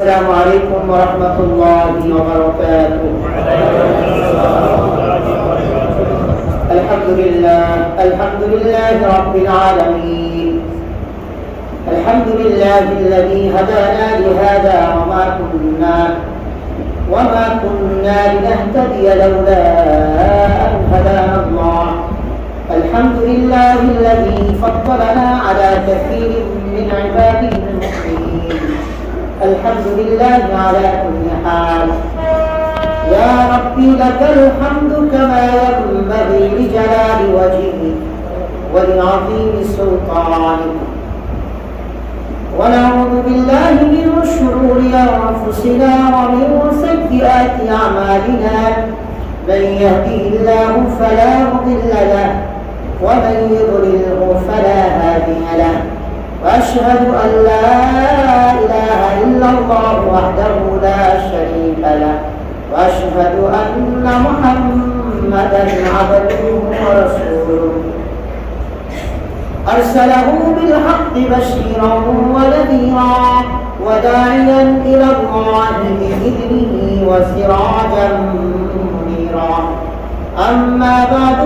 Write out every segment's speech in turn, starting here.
السلام عليكم ورحمة الله وبركاته. الحمد لله رب العالمين. الحمد لله الذي هدانا لهذا وما كنا لنهتدي لولا أن هدانا الله. الحمد لله الذي فضلنا على كثير من عباده المؤمنين. الحمد لله على كل حال. يا ربي لك الحمد كما ينبغي لجلال وجهك ولعظيم سلطانك. ونعوذ بالله من شرور أنفسنا ومن سيئات أعمالنا. من يهده الله فلا مضل له ومن يضلله فلا هادي له. وأشهد أن لا إله إلا الله وحده لا شريك له. وأشهد أن محمدا عبده ورسوله أرسله بالحق بشيرا ونذيرا وداعيا إلى الله بإذنه وسراجا منيرا. أما بعد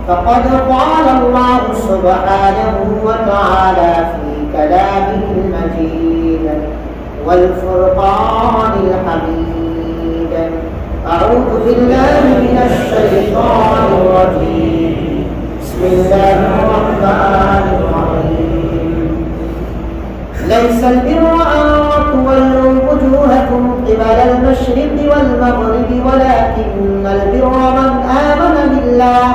فقد قال الله سبحانه وتعالى في كلامه المجيد والفرقان الحميد. أعوذ بالله من الشيطان الرجيم. بسم الله الرحمن الرحيم. ليس البر أن تولوا وجوهكم قبل المشرق والمغرب ولكن البر من آمن بالله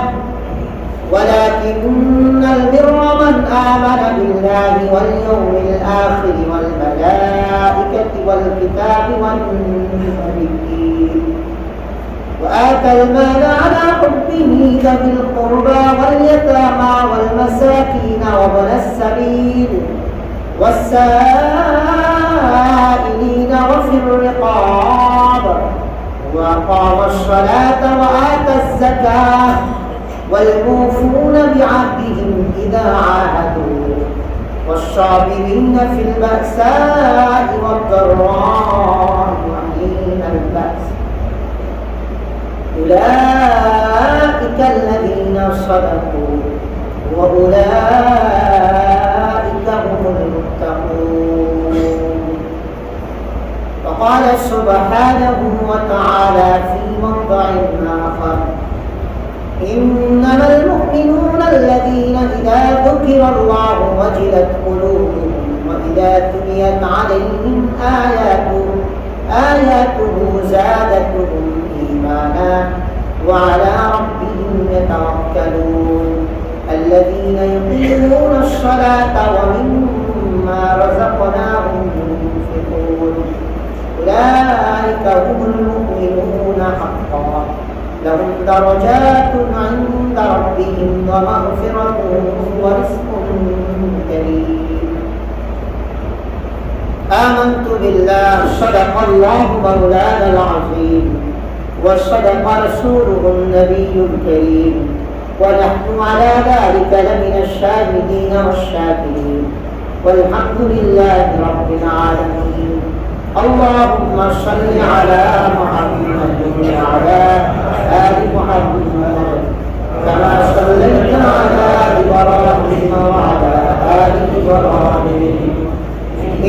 واليوم الآخر والملائكة والكتاب والنبيين وآتى المال على حبه ذوي القربى واليتامى والمساكين وابن السبيل والسائلين وفي الرقاب وأقام الصلاة وآتى الزكاة والموفون بعهدهم إذا عاهدوا والصابرين في البأساء والضراء وحين البأس. أولئك الذين صدقوا وأولئك هم المتقون. وقال سبحانه وتعالى في موضع آخر: إنما المؤمنون الذين إذا ذكر الله وجلت قلوبهم وإذا تليت عليهم آياته زادتهم إيمانا وعلى ربهم يتوكلون. الذين يقيمون الصلاة ومما رزقناهم ينفقون. أولئك هم المؤمنون حقا. لهم درجات عند ربهم ومغفرة ورزق كريم. آمنت بالله. صدق الله مولانا العظيم وصدق رسوله النبي الكريم ونحن على ذلك لمن الشاهدين والشاكرين والحمد لله رب العالمين. اللهم صل على محمد وعلى آل محمد كما صليت على إبراهيم وعلى آل إبراهيم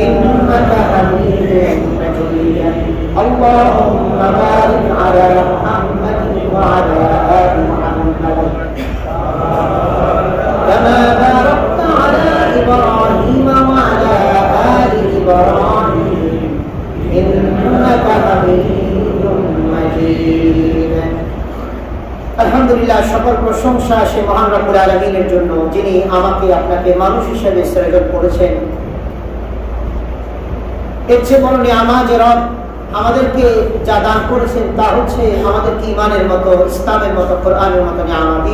إنك حميد مجيد. اللهم بارك على محمد وعلى آل محمد كما باركت على إبراهيم وعلى آل إبراهيم إنك حميد مجيد. আলহামদুলিল্লাহ, সকল প্রশংসা সে মহান রব্বুল আলামিনের জন্য, যিনি আমাকে আপনাকে মানুষ হিসেবে সৃজন করেছেন। এর চেয়ে বড় নিয়ামত যে রব আমাদেরকে যা দান করেছেন তা হচ্ছে আমাদেরকে ঈমানের মতো, ইসলামের মতো, কোরআনের মতো নিয়ামত।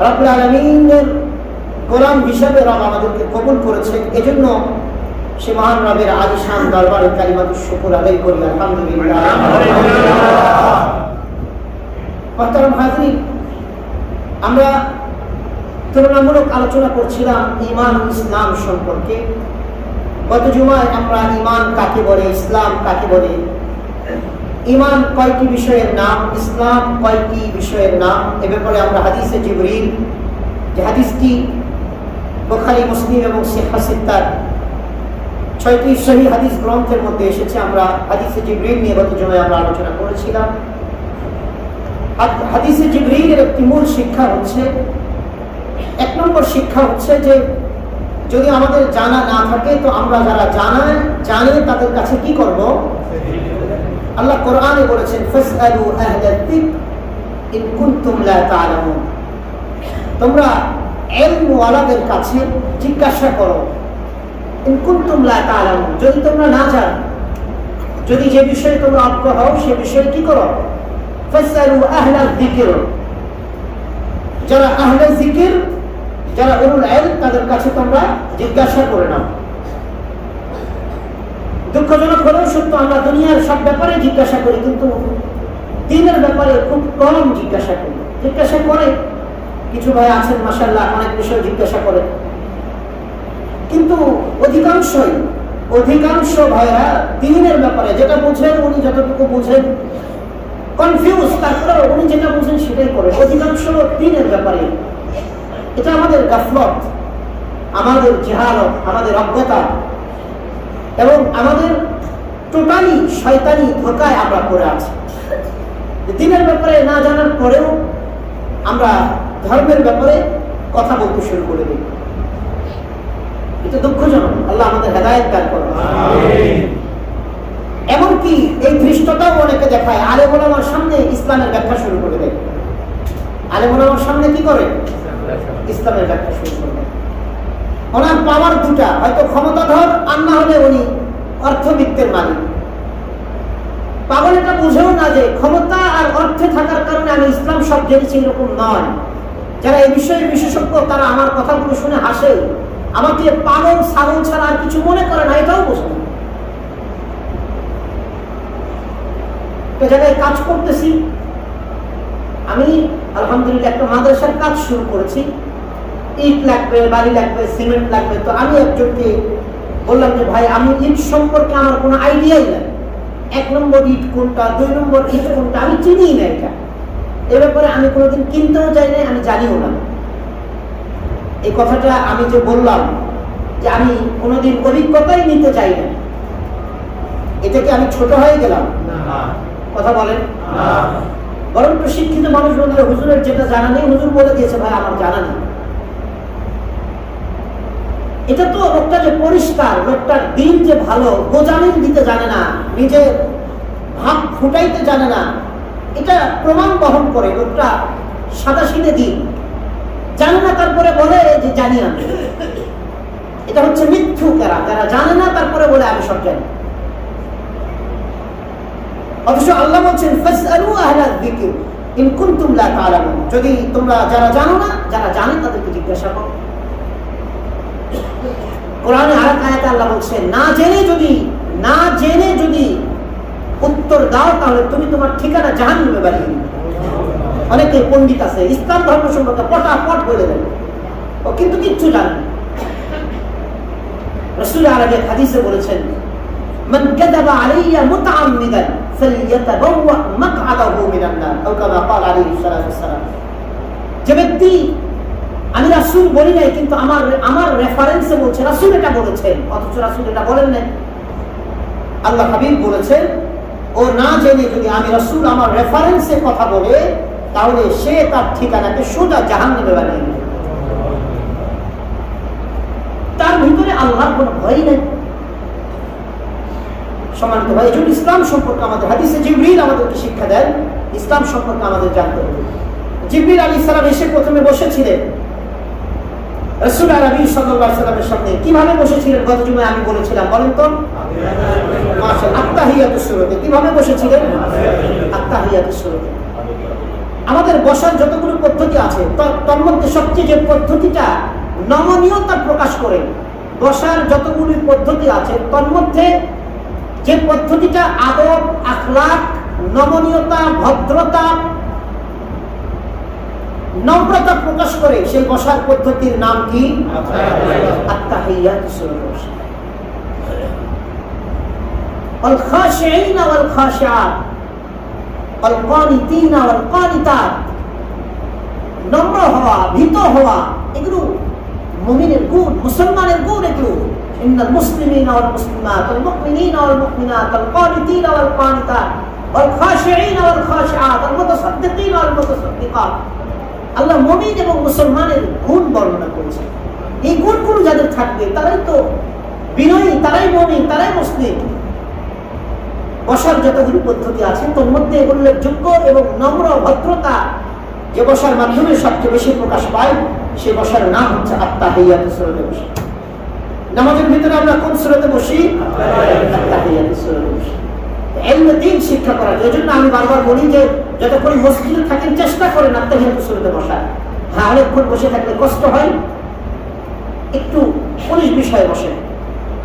রব্বুল আলামিনের গোলাম হিসেবে রব আমাদেরকে কবুল করেছেন। এজন্য সে মহান রবের আলিশান দরবারে কালিমাতুশ শুকর আদায় করি আলহামদুলিল্লাহ। মুহতারাম হাজরিন, আমরা তুলনামূলক আলোচনা করছিলাম ঈমান ও ইসলাম সম্পর্কে। গত জুমায় আমরা ঈমান কাকে বলে, ইসলাম কাকে বলে, ঈমান কয়টি বিষয়ের নাম, ইসলাম কয়টি বিষয়ের নাম, এ ব্যাপারে আমরা হাদিসে জিবরিল, যে হাদিসটি বুখারী, মুসলিম এবং সিহহ সিত্তার 6টি সহিহ হাদিস গ্রন্থের মধ্যে এসেছে, আমরা হাদিসে জিবরিল নিয়ে গত জুমায় আমরা আলোচনা করেছিলাম। হাদিসে জিবরিলের একটি মূল শিক্ষা হচ্ছে, 1 নম্বর শিক্ষা হচ্ছে যে যদি আমাদের জানা না থাকে তো আমরা যারা জানে তাদের কাছে কি করব? আল্লাহ কোরআনে বলেছেন ফাসআলু আহলাল যিকর ইন কুনতুম লা তা'লামুন, তোমরা ইলম ওয়ালাদের কাছে জিজ্ঞাসা করো, ইন কুনতুম লা তা'লামুন, যদি তোমরা না জানো, যদি যে বিষয়ে তোমরা অজ্ঞ হও সে বিষয়ে কি করো? ফাসআলু আহলাল যিকর, যারা আহলে যিকর, যারা উলুল ইলম, তাদের কাছে তোমরা জিজ্ঞাসা করে নাও। দুঃখজনক হলেও সত্য, আমরা দুনিয়ার সব ব্যাপারে জিজ্ঞাসা করি, কিন্তু দ্বীনের ব্যাপারে খুব কম জিজ্ঞাসা করি। জিজ্ঞাসা করে কিছু ভাই আছেন মাশাআল্লাহ, অনেক বিষয় জিজ্ঞাসা করে, কিন্তু অধিকাংশ ভাইরা দ্বীনের ব্যাপারে যেটা বুঝেন, উনি যতটুকু বুঝেন কনফিউজ, তারপরে উনি যেটা বুঝেন সেটাই করে, অধিকাংশ দ্বীনের ব্যাপারে। এটা আমাদের গাফলত, আমাদের জাহালত, আমাদের অজ্ঞতা এবং আমাদের টোটালি শয়তানি ধোঁকায় আমরা পড়ে আছি। দ্বীনের ব্যাপারে না জানার পরেও আমরা ধর্মের ব্যাপারে কথা বলতে শুরু করে দিই। এটা দুঃখজনক, আল্লাহ আমাদের হেদায়েত দান করুন। এমনকি এই ধৃষ্টতাও অনেকে দেখায়, আলেম ওলামার সামনে ইসলামের ব্যাখ্যা শুরু করে দেয়। আলেম ওলামার সামনে কি করে? ইসলামের ব্যাখ্যা শুরু করে দেয়। ওনার পাওয়ার দুটা, হয়তো ক্ষমতাধর আর না হলে উনি অর্থবিত্তের মালিক। পাগল এটা বুঝেও না যে ক্ষমতা আর অর্থে থাকার কারণে আমি ইসলাম সব জেনেছি, এরকম নয়। যারা এই বিষয়ে বিশেষজ্ঞ তারা আমার কথাগুলো শুনে হাসে, আমাকে পাগল ছাগল ছাড়া আর কিছু মনে করে না, এটাও বোঝে না। একটা জায়গায় কাজ করতেছি আমি, আলহামদুলিল্লাহ একটা মাদ্রাসার কাজ শুরু করেছি। ইট লাগবে, বালি লাগবে, সিমেন্ট লাগবে। তো আমি একজনকে বললাম যে ভাই, আমি ইট সম্পর্কে আমার কোনো আইডিয়াই নাই, 1 নম্বর ইট কোনটা, 2 নম্বর ইট কোনটা আমি চিনি না। এটা এ ব্যাপারে আমি কোনোদিন কিনতেও যাই নাই, আমি জানিও না। এই কথাটা আমি যে বললাম যে আমি কোনোদিন অভিজ্ঞতাই নিতে চাই না, এটা কি আমি ছোট হয়ে গেলাম? কথা বলেন। বরং শিক্ষিত মানুষ বললে হুজুরের যেটা জানা নেই, হুজুর বলে দিয়েছে ভাই আমার জানা নেই। এটা তো লোকটা যে পরিষ্কার, লোকটার দিন যে ভালো, গোজামিন দিতে জানে না, নিজের ভাব ফুটাইতে জানে না, এটা প্রমাণ বহন করে। লোকটা সাদাসিধে দিন জানে না, তারপরে বলে যে জানি আমি। এটা হচ্ছে মিথ্যুকেরা, যারা জানে না তারপরে বলে আমি সব জানি। অথচ আল্লাহ বলছেন ফাসআলু আহলাল যিকর ইন কুনতুম লা তা'লামুন, যদি তোমরা যারা জানো না, যারা জানে তাদেরকে জিজ্ঞাসা করো। কোরআনে আরেক আয়াতে আল্লাহ বলছেন না জেনে যদি উত্তর দাও তাহলে তুমি তোমার ঠিকানা জাহান্নামে বানিয়ে নিবে। অনেকে পণ্ডিত আছে ইসলাম ধর্ম সম্পর্কে পটাপট বলে দেন, ও কিন্তু কিচ্ছু জানে না। রাসূল আরবি হাদিসে বলেছেন মান কাযাবা আলাইয়া মুতাআম্মিদান ফালইয়াতাবাওয়া মাকআদাহু মিনান নার, আও কামা ক্বাল আলাইহিস সালাতু ওয়াসসালাম। যে ব্যক্তি, আমি রাসূল বলি নাই কিন্তু আমার রেফারেন্সে বলছে রাসূল এটা বলেছেন, অথচ রাসূল এটা বলেন নাই। আল্লাহ হাবিব বলেছেন ও না জেনে যদি আমি রাসূল আমার রেফারেন্সে কথা বলে, তাহলে সে তার ঠিকানাকে সোজা জাহান্নামে বানিয়ে দেবে। তার ভিতরে আল্লাহর কোনো ভয় নেই। সম্মানিত ভাই, এই জন্য ইসলাম সম্পর্কে আমাদের হাদিসে জিবরিল আমাদেরকে শিক্ষা দেন, ইসলাম সম্পর্কে আমাদের জানতে হবে। জিবরিল আলাইহিস সালাম এসে প্রথমে বসেছিলেন রাসূল আরবি সাল্লাল্লাহু আলাইহি ওয়াসাল্লামের সামনে। কিভাবে বসেছিলেন গত জুমায় আমি বলেছিলাম, বলেন তো? মাশাআল্লাহ, আত্তাহিয়াতুস সুরতে। কিভাবে বসেছিলেন? আত্তাহিয়াতুস সুরতে। আমাদের বসার যতগুলো পদ্ধতি আছে তার মধ্যে সবচেয়ে যে পদ্ধতিটা নমনীয়তা প্রকাশ করে, বসার যতগুলো পদ্ধতি আছে তার মধ্যে যে পদ্ধতিটা আদব, আখলাক, নমনীয়তা, ভদ্রতা নম্রতা প্রকাশ করে সেই বসার পদ্ধতির নাম কি? আত্তাহিয়াতু সূরাতুল বসা। আল খাশিঈনা ওয়াল খাশিআত আল কানিতিনা ওয়াল কানিতাত, নম্র হওয়া, ভীত হওয়া, এগুলো মুমিনের গুণ, মুসলমানের গুণ। এগুলো ইন্নাল মুসলিমিনা ওয়াল মুসলিমাত ওয়াল মুমিনিনা ওয়াল মুমিনাত ওয়াল কানিতিনা ওয়াল কানিতাত ওয়াল খাশিঈনা ওয়াল খাশিআত ওয়াল মুতাসাদ্দিকিনা ওয়াল মুতাসাদ্দিকাত। আল্লাহ মুমিন এবং মুসলমানের গুণ বর্ণনা করেছেন। এই গুণগুলো যাদের থাকবে তারাই তো বিনয়ী, তারাই মুমিন, তারাই মুসলিম। বসার যতগুলি পদ্ধতি আছে তোর মধ্যে উল্লেখযোগ্য এবং নম্র ভদ্রতা যে বসার মাধ্যমে সবচেয়ে বেশি প্রকাশ পায়, সে বসার নাম হচ্ছে আত্তাহিয়াতু সূরাতুল বসা। নামাজের ভিতরে আমরা কোন সূরাতে বসি? আত্তাহিয়াতু সূরাতুল বসা। ইলমে দ্বীন শিক্ষা করার জন্য আমি বারবার বলি যে যতক্ষণ মসজিদে থাকেন চেষ্টা করেন আত্তাহিয়াতু সূরাতে বসার। হ্যাঁ, অনেকক্ষণ বসে থাকলে কষ্ট হয়, একটু 19 বিষয়ে বসেন।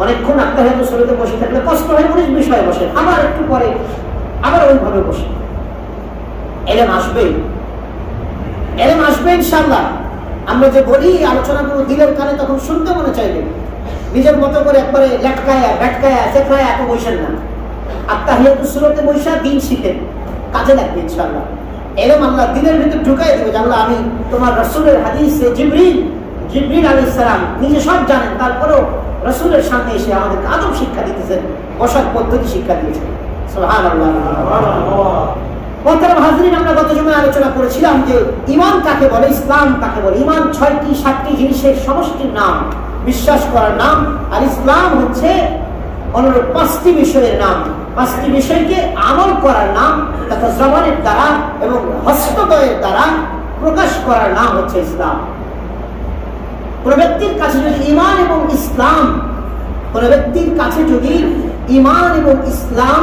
অনেকক্ষণ আত্তাহিয়াতু সূরাতে বসে থাকলে কষ্ট হয়, 19 বিষয়ে বসেন, আবার একটু পরে আবার ওইভাবে বসেন। ইলম আসবে, ইলম আসবে ইনশাআল্লাহ। আমরা যে বলি আলোচনাগুলো দিলের কানে তখন শুনতে মনে চাইবে, নিজের মতো করে একবারে লেটকায়া ব্যাটকায়া চেকরায়া এত বসেন না। আত্তাহিয়াতু সূরাতে বসা দিন শিখেন, কাজে লাগবে ইনশাআল্লাহ। ইলম আল্লাহ দিলের ভিতর ঢুকাই দেবে যে আল্লাহ আমি তোমার রাসূলের হাদিসে জিবরিল আলাইহিস সালাম নিজে সব জানেন, তারপরেও রাসূলের সামনে এসে আমাদেরকে আদব শিক্ষা দিতেছেন, বসার পদ্ধতি শিক্ষা দিয়েছেন। সুবহানাল্লাহ। মোহতারাম হাজরিন, আমরা গত জুমায় আলোচনা করেছিলাম যে ঈমান কাকে বলে, ইসলাম কাকে বলে। ঈমান 6টি 7টি জিনিসের সমষ্টির নাম, বিশ্বাস করার নাম। আর ইসলাম হচ্ছে অনুরূপ 5টি বিষয়ের নাম, 5টি বিষয়কে আমল করার নাম তথা জবানের দ্বারা এবং হস্তদ্বয়ের দ্বারা প্রকাশ করার নাম হচ্ছে ইসলাম। কোন ব্যক্তির কাছে যদি ঈমান এবং ইসলাম, কোন ব্যক্তির কাছে যদি ঈমান এবং ইসলাম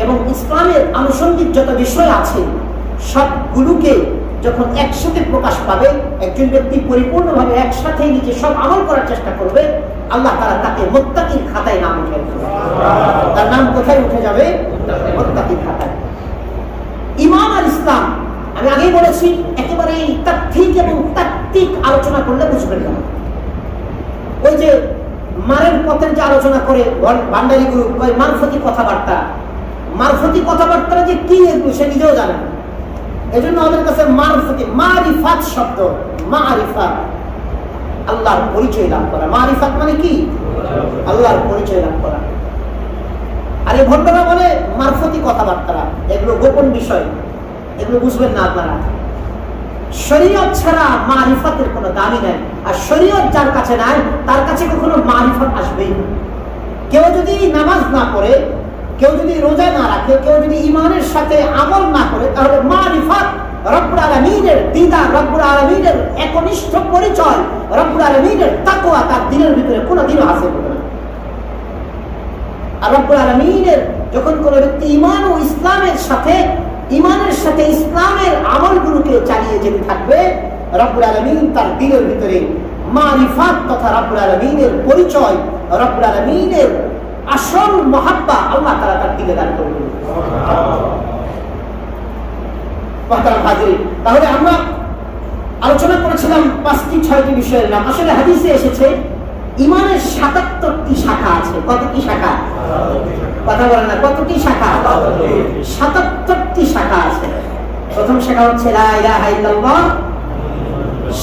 এবং ইসলামের আনুষঙ্গিক যত বিষয় আছে সবগুলোকে যখন একসাথে প্রকাশ পাবে, একজন ব্যক্তি পরিপূর্ণভাবে একসাথে নিজে সব আমল করার চেষ্টা করবে, আল্লাহ তাআলা তাকে মুত্তাকির খাতায় নাম উঠে দেবে। তার নাম কোথায় উঠে যাবে? মুত্তাকির খাতায়। ঈমান আর ইসলাম আমি আগেই বলেছি, একেবারে তাত্ত্বিক এবং তাত্ত্বিক আলোচনা করলে বুঝবেন না। ওই যে মারের পথের যে আলোচনা করে ভান্ডারি গ্রুপ, ওই মারফতি কথাবার্তা, মারফতি কথাবার্তা যে কি এগুলো সে নিজেও জানে না। এই জন্য আমাদের কাছে মারফতি, মারিফাত শব্দ, মারিফাত আল্লাহর পরিচয় লাভ করা। মারিফাত মানে কি? আল্লাহর পরিচয় লাভ করা। আর এই ভণ্ডরা বলে মারফতি কথাবার্তা, এগুলো গোপন বিষয়, এগুলো বুঝবেন না আপনারা। শরীয়ত ছাড়া মারিফাতের কোনো দামি নাই, আর শরীয়ত যার কাছে নাই তার কাছে কখনো মারিফাত আসবেই না। কেউ যদি নামাজ না পড়ে, কেউ যদি রোজা না রাখে, কেউ যদি ঈমানের সাথে আমল না করে, তাহলে মারিফাত রব্বুল আলামিনের দিদার, রব্বুল আলামিনের একনিষ্ঠ পরিচয়, রব্বুল আলামিনের তাকওয়া তার দিলের ভিতরে কোনোদিনও হাসিল হবে না। আর রব্বুল আলামিনের যখন কোনো ব্যক্তি ঈমান ও ইসলামের সাথে, ঈমানের সাথে ইসলামের আমলগুলোকে চালিয়ে যেতে থাকবে, রব্বুল আলামিন তার দিলের ভিতরে মারিফাত তথা রব্বুল আলামিনের পরিচয়, রব্বুল আলামিনের আসল মহাব্বা আল্লাহ তাআলা তার দিলে দান করবেন। তাহলে আমরা আলোচনা করেছিলাম 5টি 6টি বিষয়ের নাম। আসলে হাদিসে এসেছে ঈমানের 77টি শাখা আছে। কতটি শাখা? কথা বলেন না, কতটি শাখা? 77টি শাখা আছে। প্রথম শাখা হচ্ছে লা ইলাহা ইল্লাল্লাহ।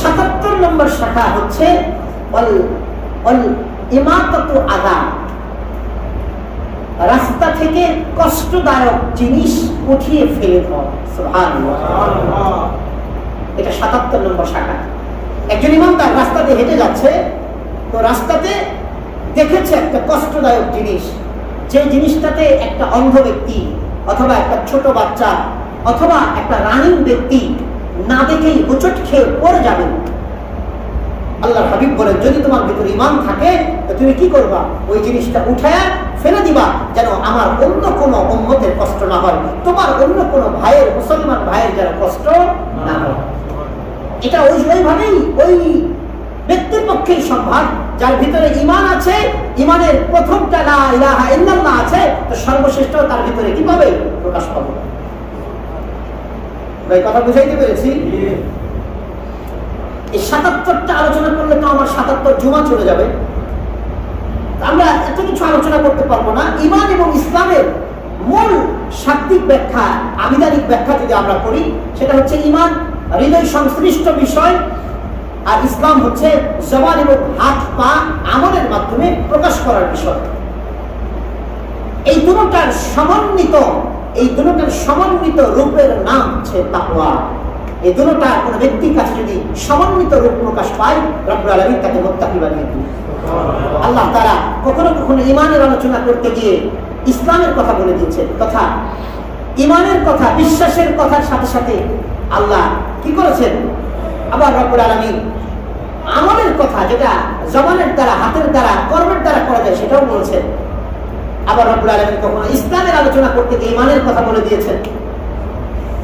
77 নম্বর শাখা হচ্ছে ওয়াল ইমাতাতু আযা, রাস্তা থেকে কষ্টদায়ক জিনিস উঠিয়ে ফেলে দাও। সুবহানাল্লাহ। এটা 77 নম্বর শাখা। একজন ইমানদার রাস্তাতে হেঁটে যাচ্ছে, তো রাস্তাতে দেখেছে একটা কষ্টদায়ক জিনিস, যে জিনিসটাতে একটা অন্ধ ব্যক্তি অথবা একটা ছোট বাচ্চা অথবা একটা রানিং ব্যক্তি না দেখেই হোঁচট খেয়ে পড়ে যাবে। আল্লাহর হাবিব বলেন, যদি তোমার ভিতরে ঈমান থাকে তো তুমি কি করবা? ওই জিনিসটা উঠায়া ফেলে দিবা, যেন আমার অন্য কোনো উম্মতের কষ্ট না হয়, তোমার অন্য কোনো ভাইয়ের, মুসলমান ভাইয়ের যেন কষ্ট না হয়। এটা ওইভাবেই ওই ব্যক্তির পক্ষেই সম্ভব যার ভিতরে ঈমান আছে, ঈমানের প্রথমটা লা ইলাহা ইল্লাল্লাহ আছে, তো সর্বশ্রেষ্ঠ তার ভিতরে কিভাবে প্রকাশ পাবে? ভাই কথা বুঝাইতে পেরেছি? এই ৭৭টা আলোচনা করলে তো আমার ৭৭ জুমা চলে যাবে। আমরা এত কিছু আলোচনা করতে পারবো না। ঈমান এবং ইসলামের মূল শাব্দিক ব্যাখ্যা, আবিধানিক ব্যাখ্যা যদি আমরা করি, সেটা হচ্ছে ঈমান হৃদয় সংশ্লিষ্ট বিষয়, আর ইসলাম হচ্ছে জবান এবং হাত পা আমলের মাধ্যমে প্রকাশ করার বিষয়। এই দুটোটার সমন্বিত রূপের নাম হচ্ছে তাকওয়া। এই দুটোটা কোনো ব্যক্তির কাছে যদি সমন্বিত রূপ প্রকাশ পায়, রব্বুল আলামিন তাকে মুত্তাকি বানিয়ে দিবেন। আল্লাহ তাআলা কখনো কখনো ঈমানের আলোচনা করতে গিয়ে ইসলামের কথা বলে দিয়েছেন, তথা ঈমানের কথা, বিশ্বাসের কথার সাথে সাথে আল্লাহ কি করেছেন, আবার রব্বুল আলামিন আমলের কথা, যেটা জবানের দ্বারা, হাতের দ্বারা, কর্মের দ্বারা করা যায়, সেটাও বলেছেন। আবার রব্বুল আলামিন কখনো ইসলামের আলোচনা করতে গিয়ে ঈমানের কথা বলে দিয়েছেন।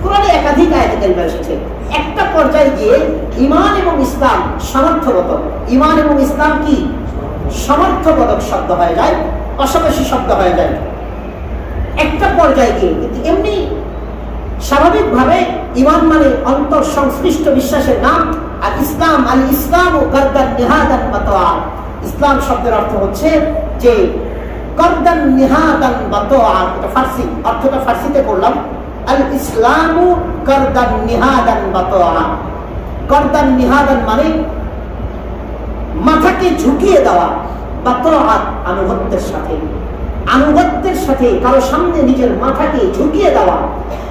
কোরআনে একাধিক আয়াতে কারিমা এসেছে। একটা পর্যায়ে গিয়ে ঈমান এবং ইসলাম সমর্থবোধক, ঈমান এবং ইসলাম কি সমর্থবোধক শব্দ হয়ে যায়, পাশাপাশি শব্দ হয়ে যায় একটা পর্যায়ে গিয়ে। কিন্তু এমনি স্বাভাবিকভাবে ঈমান মানে অন্তর সংশ্লিষ্ট বিশ্বাসের নাম, আর ইসলাম আল ইসলাম ও গরদান নিহাদান বাতোয়া, ইসলাম শব্দের অর্থ হচ্ছে যে গরদান নিহাদান বাতোয়া। এটা ফার্সি, অর্থটা ফার্সিতে করলাম, আল ইসলামু গরদান নিহাদান বাতোয়া। গরদান নিহাদান মানে মাথাকে ঝুঁকিয়ে দেওয়া, বাতোয়া আনুগত্যের সাথে কারো সামনে নিজের মাথাকে ঝুঁকিয়ে দেওয়া।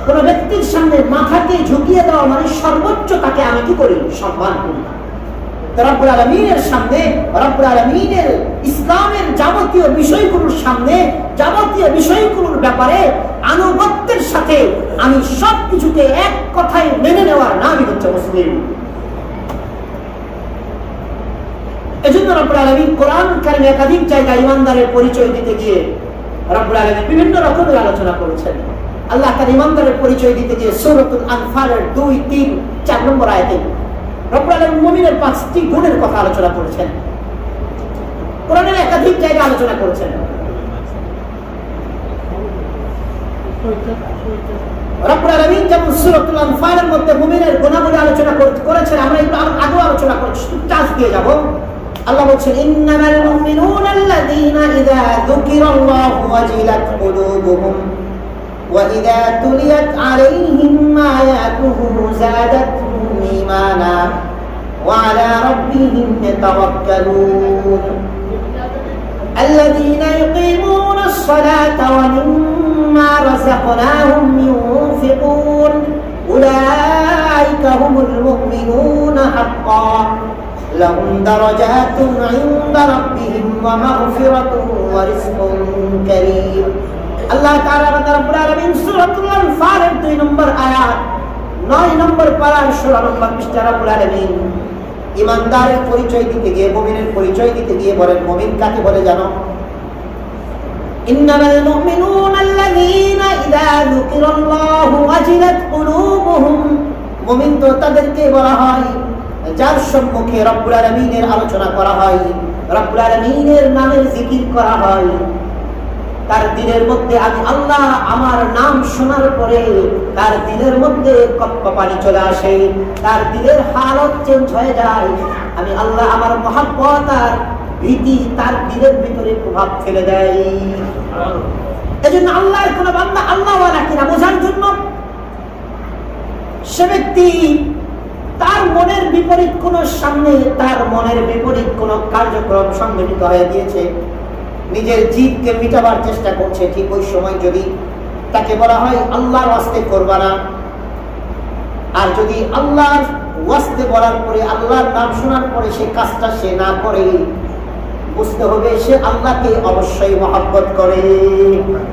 কোন ব্যক্তির সামনে মাথাকে ঝুঁকিয়ে দেওয়া মানে সর্বোচ্চ তাকে আমি কি করি, সম্মান করি। রব্বুল আলামিনের সামনে, রব্বুল আলামিনের ইসলামের যাবতীয় বিষয়গুলোর সামনে, যাবতীয় বিষয়গুলোর ব্যাপারে আনুগত্যের সাথে আমি সবকিছুকে এক কথায় মেনে নেওয়ার নামই হচ্ছে মুসলিম। এজন্য রব্বুল আলামিন কোরআন কারীমে একাধিক জায়গায় ঈমানদারের পরিচয় দিতে গিয়ে রব্বুল আলামিন বিভিন্ন রকমের আলোচনা করেছেন। আল্লাহ তার ঈমানদারের পরিচয় দিতে গিয়ে সূরাতুল আনফালের 2, 3, 4 নম্বর আয়াতে রব্বুল আলামিন মুমিনের 5টি গুণের কথা আলোচনা করেছেন। কোরআনের একাধিক জায়গায় আলোচনা করেছেন। রব্বুল আলামিন যেমন সূরাতুল আনফালের মধ্যে মুমিনের গুণাবলী আলোচনা করেছেন, আমরা একটু আগে আলোচনা করছি, টাচ দিয়ে যাব। আল্লাহ বলছেন, ইন্নামাল মুমিনুনা আল্লাযীনা ইযা যুকিরাল্লাহু ওয়াজিলাত কুলুবুহুম ওয়া ইযা তুলিয়াত আলাইহিম আয়াতুহু যাদাতহুম ঈমানা ওয়া আলা রাব্বিহিম ইয়াতাওয়াক্কালুন আল্লাযীনা ইউকিমুনাস সালাতা ওয়া মিম্মা রাযাকনাহুম ইউনফিকুন উলাইকা হুমুল মুমিনুনা হাক্কান لهم درجات عند ربهم ومغفرة ورزق كريم। আল্লাহ তাআলা রব্বুল আলামিন সূরাতুল আনফালের 2 নম্বর আয়াত, 9 নম্বর পারার 16 নম্বর পৃষ্ঠা রব্বুল আলামিন ঈমানদারের পরিচয় দিতে গিয়ে, মুমিনের পরিচয় দিতে গিয়ে বলেন, মুমিন কাকে বলে জানো? ইন্নামাল মুমিনুনা আল্লাযীনা ইযা যুকিরাল্লাহু ওয়াজিলাত কুলুবুহুম। মুমিন তো তাদেরকে বলা হয় যার সম্মুখে রব্বুল আলামিনের আলোচনা করা হয়, রব্বুল আলামিনের নামের জিকির করা হয়, তার দিলের মধ্যে আমি আল্লাহ, আমার নাম শোনার পরে তার দিলের মধ্যে কপ্পানি চলে আসে, তার দিলের হালত চেঞ্জ হয়ে যায়। আমি আল্লাহ, আমার মহব্বত আর ভীতি তার দিলের ভিতরে প্রভাব ফেলে দেয়। এজন্য আল্লাহর কোন বান্দা আল্লাহওয়ালা কিনা বোঝার জন্য সে ব্যক্তি তার মনের বিপরীত কোন সামনে, তার মনের বিপরীত কোন কার্যক্রম সংঘটিত হয়ে গিয়েছে, নিজের জিদকে মিটাবার চেষ্টা করছে, ঠিক ওই সময় যদি তাকে বলা হয় আল্লাহর ওয়াস্তে করবা না, আর যদি আল্লাহর ওয়াস্তে বলার পরে, আল্লাহর নাম শোনার পরে সে কাজটা সে না করে, বুঝতে হবে সে আল্লাহকে অবশ্যই মহব্বত করে।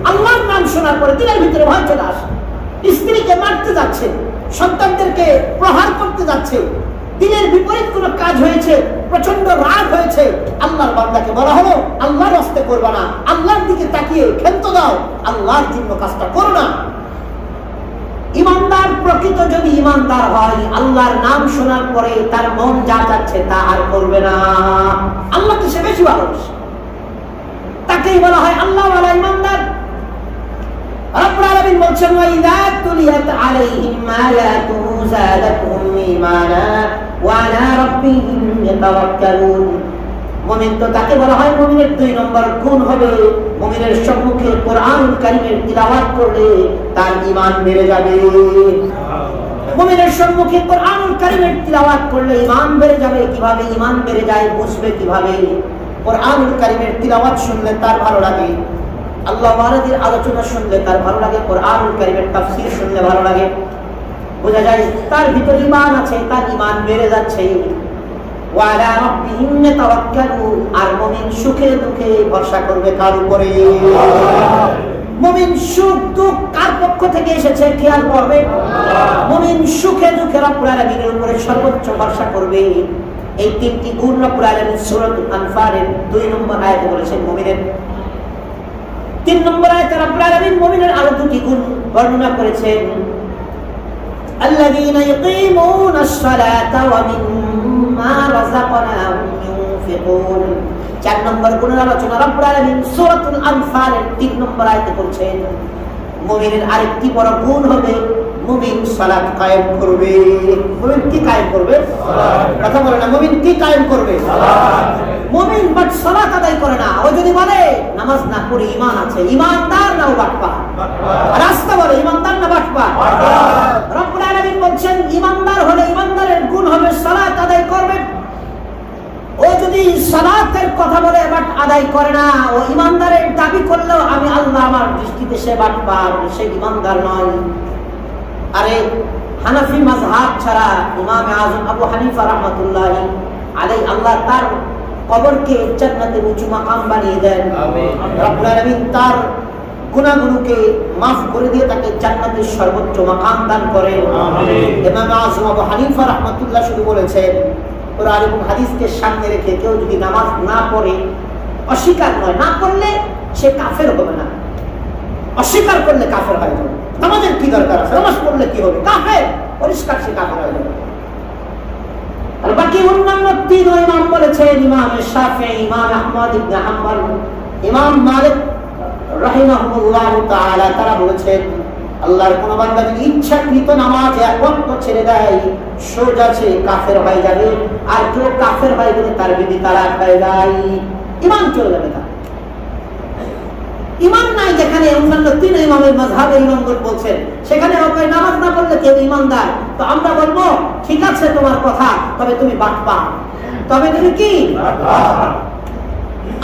আল্লাহর নাম শোনার পরে দিলের ভিতরে ভয় চলে আসে, স্ত্রীকে মারতে যাচ্ছে, সন্তানদেরকে প্রহার করতে যাচ্ছে, দিনের বিপরীত কোন কাজ হয়েছে, প্রচন্ড রাগ হয়েছে, আল্লাহর বান্দাকে বলা হলো আল্লাহর রাস্তে করবা না, আল্লাহর দিকে তাকিয়ে ক্ষেন্ত দাও, আল্লাহর জন্য কাজটা করো না। ইমানদার প্রকৃত যদি ইমানদার হয়, আল্লাহর নাম শোনার পরে তার মন যা যাচ্ছে তা আর করবে না। আল্লাহকে সে বেশি ভালোবাসে, তাকেই বলা হয় আল্লাহওয়ালা ইমানদার। রব্বুল আলামিন বলছেন ওয়া ইযা তুলিয়াত আলাইহিম আয়াতুহু যাদাতুহুম ঈমানা ওয়া আলা রাব্বিহিম ইয়াতাওয়াক্কালুন। মুমিন তো তাকে বলা হয়, মুমিনের 2 নম্বর গুণ হবে মুমিনের সম্মুখে কোরআনুল কারীমের তিলাওয়াত করলে তার ঈমান বেড়ে যাবে। মুমিনের সম্মুখে কোরআনুল কারীমের তিলাওয়াত করলে ঈমান বেড়ে যাবে। কিভাবে ঈমান বেড়ে যায় বুঝবে কিভাবে? কোরআনুল কারীমের তিলাওয়াত শুনলে তার ভালো লাগে, আল্লাহ ওয়ালাদের আলোচনা শুনলে তার ভালো লাগে, কোরআনুল কারীমের তাফসীর শুনলে ভালো লাগে। বোঝা যায় তার ভিতরে ঈমান আছে, তার ঈমান বেড়ে যাচ্ছে। ওয়া আলা রাব্বিহিম ইয়াতাওয়াক্কালুন। আর মুমিন সুখে দুঃখে ভরসা করবে কার উপরে? মুমিন সুখ দুঃখ কার পক্ষ থেকে এসেছে খেয়াল করবে। মুমিন সুখে দুঃখে রব্বুল আলামিনের উপরে সর্বোচ্চ ভরসা করবে। এই 3টি গুণ রব্বুল আলামিন সূরাতুল আনফালের 2 নম্বর আয়াতে বলেছেন মুমিনের। 3 নম্বর আয়াতে রব্বুল আলামিন মুমিনের আরো 2টি গুণ বর্ণনা করেছেন। আল্লাযীনা ইয়াকিমুনাস সালাতা ওয়া মিম্মা রাযাকনাহুম ইউনফিকুন। 4 নম্বর গুণের আলোচনা রব্বুল আলামিন সূরাতুল আনফালের 3 নম্বর আয়াতে করেছেন। মুমিনের আরেকটি বড় গুণ হবে মুমিন সালাত কায়েম করবে। মুমিন কি কায়েম করবে? সালাত। কথা বলে না, মুমিন কি কায়েম করবে? সালাত। মুমিন বাট সালাত আদায় করে না। ও যদি বলে নামাজ না পড়ে ঈমান আছে, ঈমানদার না বাটপা? রাস্তা বলে ঈমানদার না বাটপা? রব্বুল আলামিন বলছেন ঈমানদার হলে ঈমানদারের গুণ হবে সালাত আদায় করবে। ও যদি সালাতের কথা বলে বাট আদায় করে না, ও ঈমানদারের দাবি করলেও আমি আল্লাহ আমার দৃষ্টিতে সে বাটপার, সে ঈমানদার নয়। আরে হানাফি মাযহাব ছাড়া ইমাম আযম আবু হানিফা রাহমাতুল্লাহি আলাইহি আল্লাহ তার কবরকে জান্নাতের উঁচু মাকাম বানিয়ে দেন। আমিন। রব্বুল আলামিন তার গুনাহগুলোকে মাফ করে দিয়ে তাকে জান্নাতের সর্বোচ্চ মাকাম দান করেন। আমিন। ইমাম আযম আবু হানিফা রাহমাতুল্লাহ শুধু বলেছেন কোরআন এবং হাদিসকে সামনে রেখে কেউ যদি নামাজ না পড়ে, অস্বীকার নয়, না করলে সে কাফের হবে না, অস্বীকার করলে কাফের হয়ে যাবে। নামাজের কি দরকার আছে? নামাজ পড়লে কি হবে? কাফের, পরিষ্কার সে কাফের হয়ে যাবে। আর বাকি অন্যান্য 3 ইমাম বলেছেন, ইমাম শাফিঈ, ইমাম আহমদ ইবনে হাম্বল, ইমাম মালিক রাহিমাহুল্লাহু তাআলা, তারা বলেছেন আল্লাহর কোন বান্দা যদি ইচ্ছাকৃত নামাজ এক ওয়াক্ত ছেড়ে দেয় সোজা সে কাফের হয়ে যাবে। আর কেউ কাফের হয়ে গেলে তার বিধি তালাক হয়ে যায়, ঈমান চলে যাবে। তার ঈমান নাই যেখানে অন্যান্য 3 ইমামের মাযহাবের ইমামগণ বলছেন, সেখানে ওই নামাজ না পড়লে কেউ ঈমানদার। তো আমরা বলবো ঠিক আছে তোমার কথা, তবে তুমি বাটপা, তবে তুমি কি বাটপা।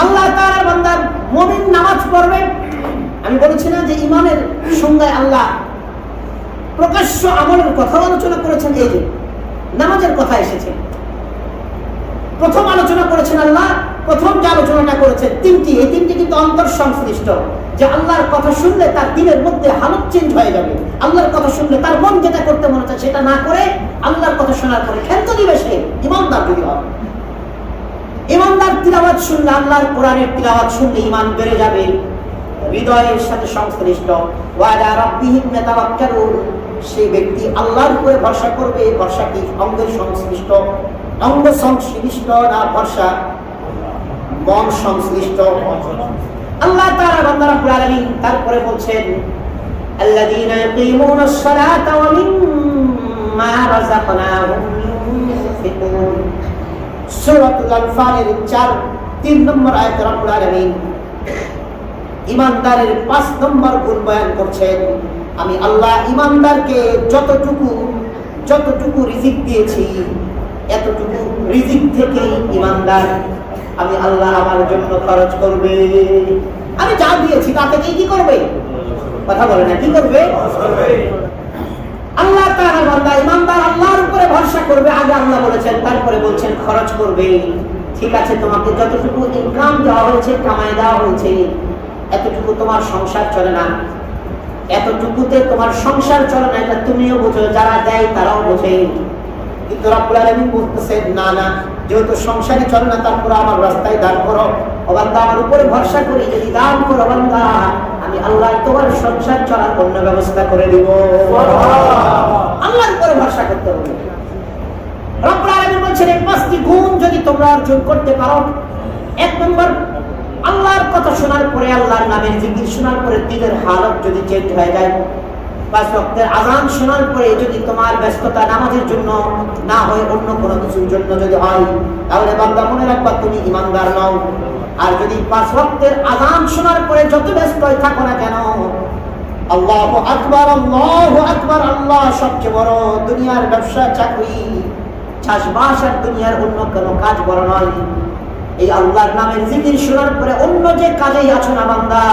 আল্লাহ তাআলার বান্দা মুমিন নামাজ পড়বে। আমি বলেছি না যে ঈমানের সংজ্ঞায় আল্লাহ প্রকাশ্য আমলের কথা আলোচনা করেছেন। এই যে নামাজের কথা এসেছে, প্রথম আলোচনা করেছেন আল্লাহ। প্রথম যে আলোচনাটা করেছেন 3টি, এই 3টি কিন্তু অন্তর সংশ্লিষ্ট। যে আল্লাহর কথা শুনলে তার দিনের মধ্যে হালত চেঞ্জ হয়ে যাবে। আল্লাহর কথা শুনলে তার মন যেটা করতে মনে চায় সেটা না করে আল্লাহর কথা শোনার পরে ক্ষেত্র দিবে সে ঈমানদার যদি হয়। ঈমানদার তিলাওয়াত শুনলে, আল্লাহর কোরআনের তিলাওয়াত শুনলে ঈমান বেড়ে যাবে, হৃদয়ের সাথে সংশ্লিষ্ট। ওয়া আলা রাব্বিহিম ইয়াতাওয়াক্কালুন। সেই ব্যক্তি আল্লাহর উপরে ভরসা করবে। ভরসা কি? অঙ্গের সংশ্লিষ্ট, অঙ্গ সংশ্লিষ্ট না ভরসা মন সংশ্লিষ্ট। আল্লাহ তাআলা বান্দা রব্বুল আলামিন তারপরে বলছেন আল্লাযীনা ইয়াকিমুনাস সালাতা ওয়া মিম্মা রাযাকনাহুম ইউনফিকুন। সূরাতুল আনফালের 3 নম্বর আয়াতে রব্বুল আলামিন ঈমানদারের 5 নম্বর গুণ বয়ান করছেন। আমি আল্লাহ ঈমানদারকে যতটুকু রিজিক দিয়েছি, এতটুকু রিজিক থেকে ঈমানদার আমি আল্লাহ আমার জন্য খরচ করবে। আমি যা দিয়েছি তা থেকে কি করবে? কথা বলে না, কি করবে? আল্লাহ তাআলা বান্দা ঈমানদার আল্লাহর উপরে ভরসা করবে। আগে আল্লাহ বলেছেন, তারপরে বলছেন খরচ করবে। ঠিক আছে, তোমাকে যতটুকু ইনকাম দেওয়া হয়েছে, কামাই দেওয়া হয়েছে, এতটুকু তোমার সংসার চলে না, এতটুকুতে তোমার সংসার চলে না, এটা তুমিও বুঝো, যারা দেয় তারাও বোঝে। কিন্তু রব্বুল আলামিন বলতেছেন না না, যেহেতু সংসারই চলে না, তারপর আমার রাস্তায় দান করো। ও বান্দা আমার উপরে ভরসা করি, যদি দান করো বান্দা, আমি আল্লাহ তোমার সংসার চলার অন্য ব্যবস্থা করে দিব। আল্লাহর উপরে ভরসা করতে হবে। রব্বুল আলামিন বলছেন এই 5টি গুণ যদি তোমরা অর্জন করতে পারো, 1 নম্বর আল্লাহর কথা শোনার পরে, আল্লাহর নামের জিকির শোনার পরে দিনের হালত যদি চেঞ্জ হয়ে যায়, 5 ওয়াক্তের আযান শোনার পরে যদি তোমার ব্যস্ততা নামাজের জন্য না হয়, অন্য কোনো কিছুর জন্য যদি হয়, তাহলে বান্দা মনে রাখবা তুমি ঈমানদার নও। আর যদি 5 ওয়াক্তের আযান শোনার পরে যত ব্যস্ত থাকো না কেন, আল্লাহু আকবার, আল্লাহু আকবার, আল্লাহ সবচেয়ে বড়, দুনিয়ার ব্যবসা, চাকরি, চাষবাস আর দুনিয়ার অন্য কোনো কাজ বড় নয়। এই আল্লাহর নামের জিকির শোনার পরে অন্য যে কাজেই আছো না বান্দা,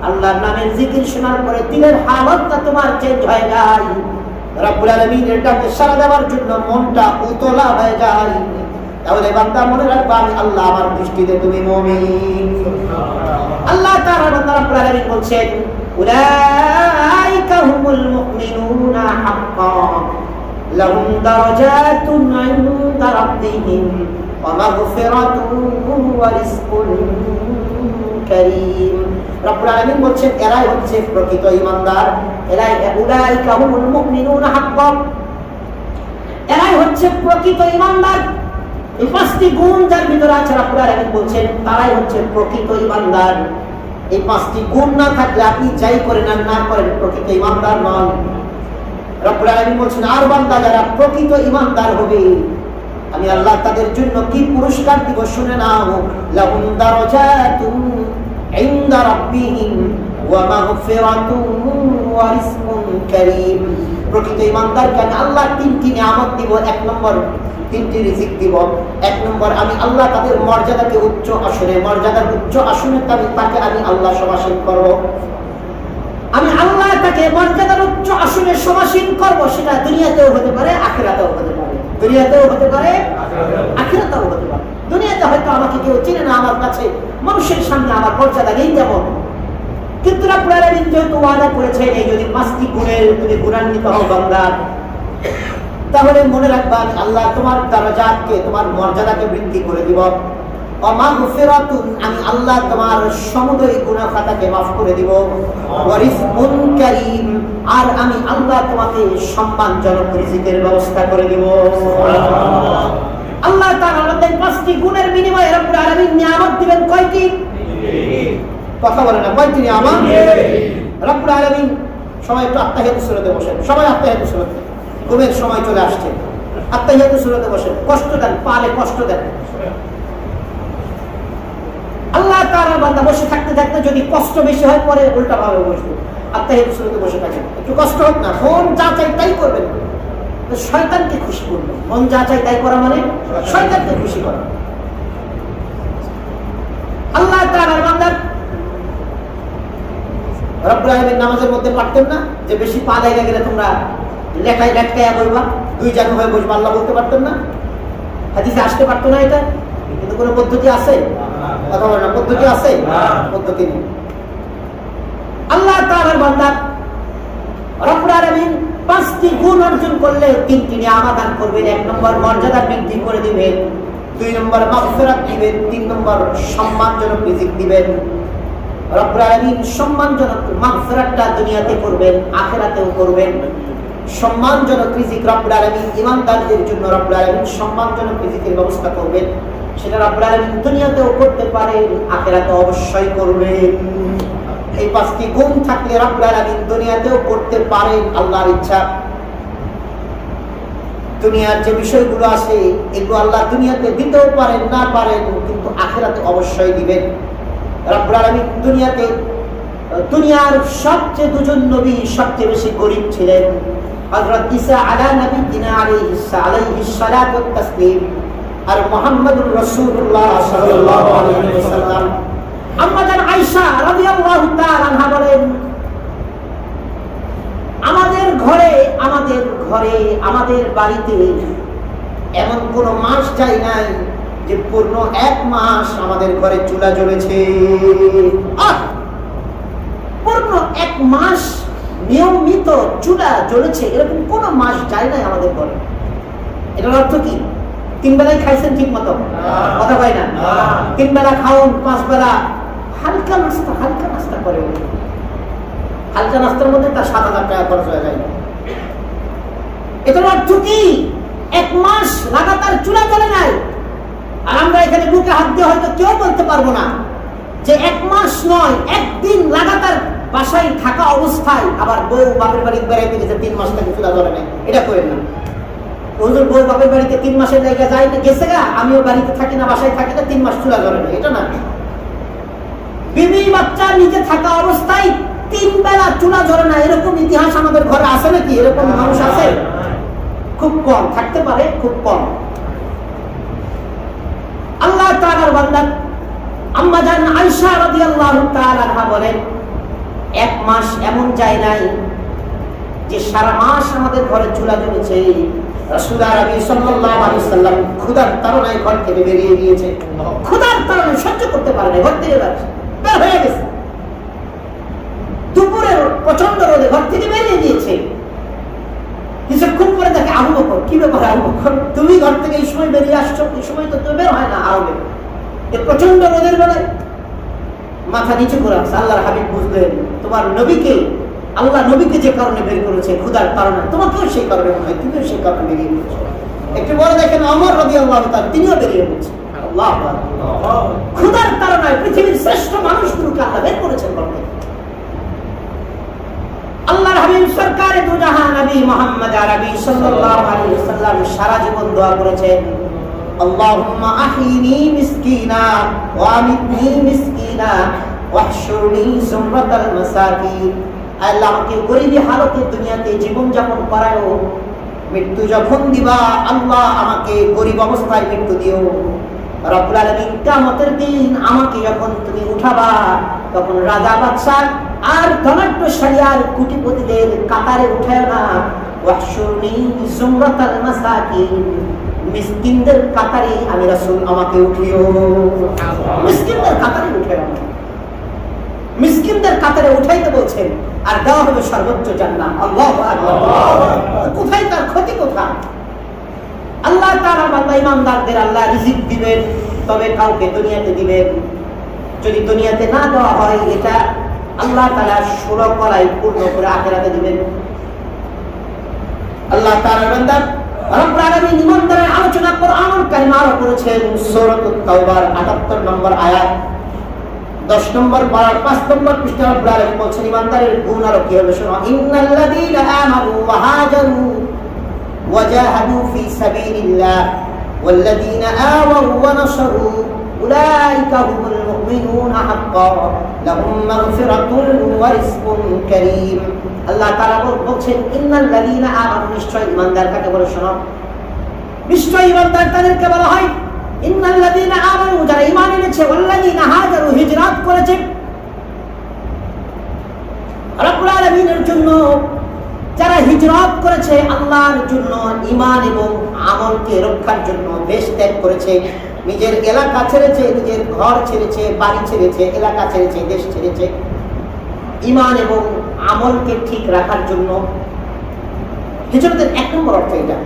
আল্লাহর নামের জিকির শোনার পরে দিনের হালতটা তোমার চেঞ্জ হয়ে যায়। রব্বুল আলামিনের ডাকে সাড়া দেওয়ার জন্য মনটা উতলা হয়ে যায়। তাহলে বান্দা মনে রাখবা, আমি আল্লাহ, আমার দৃষ্টিতে তুমি মুমিন। আল্লাহ তাআলা বান্দা রব্বুল আলামিন বলছেন, উলাইকা হুমুল মুমিনুনা হাক্কান লাহুম দারাজাতুন ইনদা রাব্বিহিম ওয়া মাগফিরাতুন ওয়া রিজকুন কারীম। রব্বুল আলামিন বলছেন, এরাই হচ্ছে প্রকৃত ঈমানদার, এরাই উলাইকা হুমুল মুমিনুনা হাক্কান, এরাই হচ্ছে প্রকৃত ঈমানদার। এই 5টি গুণ যার ভিতরে আছে, রব্বুল আলামিন বলছেন তারাই হচ্ছে প্রকৃত ঈমানদার। এই 5টি গুণ না থাকলে আপনি যাই করেন আর না করেন প্রকৃত ঈমানদার নন। রব্বুল আলামিন বলছেন, আর বান্দা যারা প্রকৃত ঈমানদার হবে, আমি আল্লাহ তাদের জন্য কি পুরস্কার দিব শুনে নাও। লাহুম দারাজাতুন ইনদা রাব্বিহিম ওয়া মাগফিরাতুন ওয়া রিজকুন কারীম। প্রকৃত ঈমানদারকে আমি আল্লাহ 3টি নিয়ামত দিব। 1 নম্বর 3টি রিজিক দিব। 1 নম্বর, আমি আল্লাহ তাদের মর্যাদাকে উচ্চ আসনে, মর্যাদার উচ্চ আসনে তাকে আমি আল্লাহ সমাসীন করব। আমি আল্লাহ তাকে মর্যাদার উচ্চ আসনে সমাসীন করব। সেটা দুনিয়াতেও হতে পারে, আখিরাতেও হতে পারে। দুনিয়াতেও হতে পারে, আখিরাতেও হতে পারে। দুনিয়াতে হয়তো আমাকে কেউ চিনে না, আমার কাছে মানুষের সামনে আমার মর্যাদা নেই তেমন, কিন্তু রব্বুল আলামিন যেহেতু ওয়াদা করেছেন, এই যদি 5টি গুণের তুমি গুণান্বিত হও বান্দা, তাহলে মনে রাখবা আমি আল্লাহ তোমার দারাজাতকে, তোমার মর্যাদাকে বৃদ্ধি করে দিব। ওয়া মাগফিরাতুন, আমি আল্লাহ তোমার সমুদয় গুনাহ খাতাকে maaf করে দিব। ওয়া রিজকুন কারীম, আর আমি আল্লাহ তোমাকে সম্মানজনক রিজিকের ব্যবস্থা করে দিব। সুবহানাল্লাহ। আল্লাহ তাআলা এই 5টি গুণের বিনিময়ে রব্বুল আলামিন নিয়ামত দিবেন কয়টি? কথা বলে না, কয়টি নিয়ামত? রব্বুল আলামিন। সবাই একটু আত্তাহিয়াতুস সুরাতে বসেন, সবাই আত্তাহিয়াতুস সুরাতে। ঘুমের সময় চলে আসছে, আত্তাহিয়াতুস সুরাতে বসেন। কষ্ট দেন, পালে কষ্ট দেন। আল্লাহ তাআলার বান্দা বসে থাকতে থাকতে যদি কষ্ট বেশি হয়, পরে উল্টা ভাবে বসবে। আত্তাহিয়াতুস সুরাতে বসে থাকেন, একটু কষ্ট হোক না, মন যা চাই তাই করবেন, শয়তানকে খুশি করবেন। মন যা চাই তাই করা মানে শয়তানকে খুশি করা। আল্লাহ তাআলার বান্দা রব্বুল আলামিন নামাজের মধ্যে পারতেন না যে বেশি পা লাগা গেলে তোমরা লেখায় লেটকায়া বলবা, 2 জায়গা হয়ে বসবা, আল্লাহ বলতে পারতেন না? হাদিসে আসতে পারতো না এটা? কিন্তু কোনো পদ্ধতি আছে? কথা বলে না, পদ্ধতি আছে? পদ্ধতি নেই। আল্লাহ তাআলার বান্দা রব্বুল আলামিন 5টি গুণ অর্জন করলে 3টি নিয়ামত দান করবেন। 1 নম্বর মর্যাদা বৃদ্ধি করে দিবেন, 2 নম্বর মাগফিরাত দিবেন, 3 নম্বর সম্মানজনক রিজিক দিবেন। রব্বুল আলামিন সম্মানজনক মাগফিরাতটা দুনিয়াতে করবেন, আখিরাতেও করবেন। সম্মানজনক রিজিক রব্বুল আলামিন ঈমানদারদের জন্য রব্বুল আলামিন সম্মানজনক রিজিকের ব্যবস্থা করবেন। সেটা রব্বুল আলামিন দুনিয়াতেও করতে পারেন, আখিরাতেও অবশ্যই করবেন। এই 5টি গুণ থাকলে রব্বুল আলামিন দুনিয়াতেও করতে পারেন আল্লাহর ইচ্ছা। দুনিয়ার যে বিষয়গুলো আছে এগুলো আল্লাহ দুনিয়াতে দিতেও পারেন, না পারেন, কিন্তু আখিরাতে অবশ্যই দিবেন। রব্বুল আলামিন দুনিয়াতে, দুনিয়ার সবচেয়ে 2জন নবী সবচেয়ে বেশি গরীব ছিলেন। হযরত ঈসা আলা নবিয়িনা আলাইহিস সালাতু ওয়াত তাসলিম, আর মুহাম্মদুর রাসূলুল্লাহ সাল্লাল্লাহু আলাইহি ওয়াসাল্লাম। আম্মা জান আয়েশা রাদিয়াল্লাহু তাআলা আনহা বলেন, আমাদের ঘরে আমাদের বাড়িতে এমন কোন মাস যায় নাই যে পূর্ণ 1 মাস আমাদের ঘরে চুলা জ্বলেছে। পূর্ণ 1 মাস নিয়মিত চুলা জ্বলেছে, এরকম কোন মাস যায় নাই আমাদের ঘরে। এটার অর্থ কি? 3 বেলায় খাইছেন ঠিক মতো? কথা পাই না। 3 বেলা খাওন, 5 বেলা হালকা নাস্তা করে। হালকা নাস্তার মধ্যে তার 7,000 টাকা খরচ হয়ে যায়। এটার অর্থ কি? 1 মাস লাগাতার চুলা জ্বলে নাই। আর আমরা এখানে বুকে হাত দিয়ে হয়তো কেউ বলতে পারবো না যে 1 মাস নয়, একদিন লাগাতার বাসায় থাকা অবস্থায় আবার বউ বাপের বাড়ি বেড়াইতে গেছে 3 মাস থেকে চুলা ধরে নেয়, এটা করেন না। হুজুর বউ বাপের বাড়িতে 3 মাসের জায়গা যায় গেছে গা, আমিও বাড়িতে থাকি না, বাসায় থাকি না, 3 মাস চুলা ধরে নেয়, এটা না। বিবি বাচ্চা নিজে থাকা অবস্থায় 3 বেলা চুলা ধরে না, এরকম ইতিহাস আমাদের ঘরে আছে নাকি? এরকম মানুষ আছে? খুব কম, থাকতে পারে, খুব কম। আল্লাহ তাআলার বান্দা আম্মা জান আয়েশা রাদিয়াল্লাহু তাআলা আনহা বলেন, 1 মাস এমন যায় নাই যে সারা মাস আমাদের ঘরে চুলা জ্বলেছে। রাসূলুল্লাহ সাল্লাল্লাহু আলাইহি ওয়াসাল্লাম ক্ষুধার তাড়নায় ঘর থেকে বেরিয়ে গিয়েছে, ক্ষুধার তাড়নায় সহ্য করতে পারে না, ঘর থেকে বের হয়ে গেছে। দুপুরে প্রচন্ড রোদে ঘর থেকে বেরিয়ে গিয়েছে। কিছুক্ষণ পরে দেখে আবু বকর, কি ব্যাপার আবু বকর, তুমি ঘর থেকে এই সময় বেরিয়ে আসছো? এই সময় তো তুমি বের হয় না আরবে, এই প্রচন্ড রোদের বেলায়। মাথা নিচু করে আছে। আল্লাহর হাবিব বুঝলেন, তোমার নবীকে, আল্লাহ নবীকে যে কারণে বের করেছে ক্ষুধার কারণে, তোমাকেও সেই কারণে মনে হয়, তুমিও সেই কারণে বেরিয়ে গেছো। একটু বড় দেখেন ওমর রাদিয়াল্লাহু তাআলা, তিনিও বেরিয়ে গেছেন। আল্লাহু আকবার, ক্ষুধার কারণে পৃথিবীর শ্রেষ্ঠ মানুষগুলোকে আল্লাহ বের করেছেন ঘর থেকে। আল্লাহর হাবিব সরকারে দু জাহান নবী মুহাম্মদ আরবি সাল্লাল্লাহু আলাইহি ওয়াসাল্লাম সারা জীবন দোয়া করেছেন, আল্লাহুম্মা আহিনি মিসকিনা ওয়া আমিতনি মিসকিনা ওয়াহশুরনি সুমরাতাল মাসাকিন। আল্লাহ আমাকে গরীবী হালতে দুনিয়াতে জীবন যাপন করায়ো, মৃত্যু যখন দিবা আল্লাহ আমাকে গরীব অবস্থায় মৃত্যু দিও। রব্বুল আলামিন কিয়ামতের দিন আমাকে যখন তুমি উঠাবা, তখন রাজা বাদশা আর ধনাঢ্যশালী আর কোটিপতিদের কাতারে উঠায় না, ওয়াহশুরনি সুমরাতাল মাসাকিন, মিসকিনদের কাতারে আমি রাসূল আমাকে উঠিও। মিসকিনদের কাতারে উঠায় না, মিসকিনদের কাতারে উঠাইতে বলছেন, আর দেওয়া হবে সর্বোচ্চ জান্নাত। আল্লাহু আকবার, কোথায় তার ক্ষতি কোথায়? আল্লাহ তাআলা বান্দা ইমানদারদের আল্লাহ রিজিক দিবেন, তবে কাউকে দুনিয়াতে দিবেন। যদি দুনিয়াতে না দেওয়া হয়, এটা আল্লাহ তাআলা ষোলো কলাই পূর্ণ করে আখিরাতে দিবেন। আল্লাহ তাআলা বান্দা রব্বুল আলামিন ইমানদারের আলোচনা কোরআনুল কারীমে আরো করেছেন সূরাতুত তাওবার 78 নম্বর আয়াত, 10 নম্বর পারার 5 নম্বর পৃষ্ঠা রব্বুল আলামিন বলছেন ইমানদারের গুণ আরো কি হবে শোনো। ইন্নাল্লাযীনা আমানু ওয়া হাজারু ওয়া জাহাদু ফি সাবিলিল্লাহ ওয়াল্লাযীনা আওয়াউ ওয়া নাসারু উলাইকা হুমুল মুমিনুনা হাক্কান লাহুম মাগফিরাতুন ওয়া রিজকুন কারীম। আল্লাহ তাআলা বলছেন ইন্নাল্লাযীনা আমানু, নিশ্চয় ইমানদার কাকে বলে শোনো, নিশ্চয় ইমানদার তাদেরকে বলা হয় ইন্নাল্লাযীনা আমানু, যারা ঈমান এনেছে, ওয়াল্লাযীনা হাজারু, হিজরত করেছে রব্বুল আলামিনের জন্য। যারা হিজরত করেছে আল্লাহর জন্য, ঈমান এবং আমলকে রক্ষার জন্য, দেশ ত্যাগ করেছে, নিজের এলাকা ছেড়েছে, নিজের ঘর ছেড়েছে, বাড়ি ছেড়েছে, এলাকা ছেড়েছে, দেশ ছেড়েছে, ঈমান এবং আমলকে ঠিক রাখার জন্য। হিজরতের 1 নম্বর অর্থ এটা।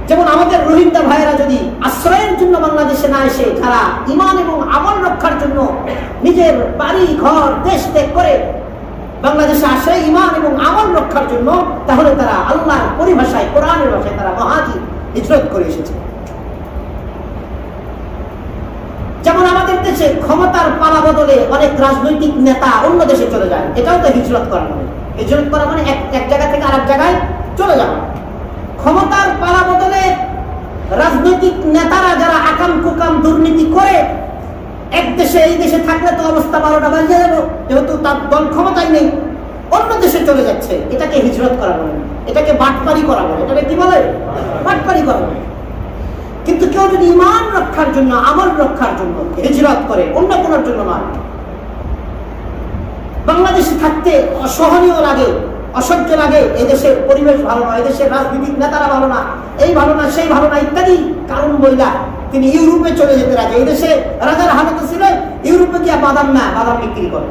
যেমন আমাদের রোহিঙ্গা ভাইয়েরা যদি আশ্রয়ের জন্য বাংলাদেশে না এসে, যারা ঈমান এবং আমল রক্ষার জন্য নিজের বাড়ি ঘর দেশ ত্যাগ করে বাংলাদেশে আসে ঈমান এবং আমল রক্ষার জন্য, তাহলে তারা আল্লাহর পরিভাষায়, কোরআনের ভাষায় তারা মুহাজির, হিজরত করে এসেছে। যেমন আমাদের দেশে ক্ষমতার পালা বদলে অনেক রাজনৈতিক নেতা অন্য দেশে চলে যায়, এটাও তো হিজরত করা মানে। হিজরত করা মানে এক জায়গা থেকে আরেক জায়গায় চলে যাওয়া। ক্ষমতার পালা বদলে রাজনৈতিক নেতারা যারা আকাম কুকাম দুর্নীতি করে, এক দেশে এই দেশে থাকলে তো অবস্থা 12টা বাজিয়ে যাবে, যেহেতু তার দল ক্ষমতায় নেই, অন্য দেশে চলে যাচ্ছে, এটাকে হিজরত করা বলে, এটাকে বাটপারি করা বলে। এটাকে কি বলে? বাটপারি করা বলে। কিন্তু কেউ যদি ঈমান রক্ষার জন্য, আমল রক্ষার জন্য হিজরত করে, অন্য কোনোর জন্য নয়, বাংলাদেশে থাকতে অসহনীয় লাগে, অসহ্য লাগে, এদেশের পরিবেশ ভালো না, এদেশের রাজনৈতিক নেতারা ভালো না, এই ভালো না, সেই ভালো না, ইত্যাদি কারণ বইলা তিনি ইউরোপে চলে যেতে রাজি। এই দেশে রাজার হালত ছিল ইউরোপে গিয়ে বাদাম বিক্রি করে।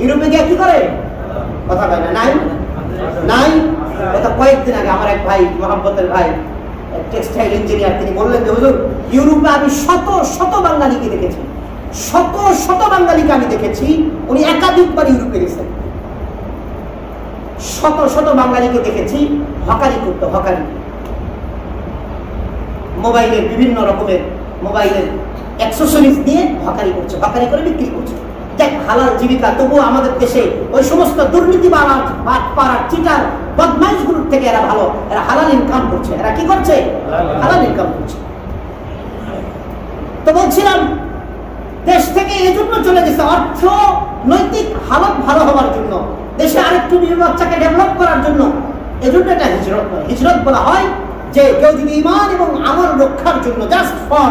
ইউরোপে গিয়ে কি করে? কথা বলে না, নাই নাই। এটা কয়েকদিন আগে আমার এক ভাই, মহাব্বতের ভাই, টেক্সটাইল ইঞ্জিনিয়ার, তিনি বললেন যে হুজুর, ইউরোপে আমি শত শত বাঙালিকে দেখেছি, শত শত বাঙালিকে আমি দেখেছি, উনি একাধিকবার ইউরোপে গেছেন, শত শত বাঙালিকে দেখেছি হকারি করতে, হকারি, মোবাইলের বিভিন্ন রকমের মোবাইলের অ্যাক্সেসরিজ দিয়ে হকারি করছে, হকারি করে বিক্রি করছে। দেখ হালাল জীবিকা, তবুও আমাদের দেশে ওই সমস্ত দুর্নীতিবাজ বাটপাড়া চিটার বদমাইশগুলোর থেকে এরা ভালো, এরা হালাল ইনকাম করছে। এরা কি করছে? হালাল ইনকাম করছে। তো বলছিলাম দেশ থেকে এজন্য চলে গেছে অর্থ নৈতিক হালত ভালো হওয়ার জন্য, দেশে আরেকটু বাচ্চাকে ডেভেলপ করার জন্য। এজন্য এটা হিজরত নয়। হিজরত বলা হয় যে কেউ যদি ঈমান এবং আমল রক্ষার জন্য, জাস্ট ফর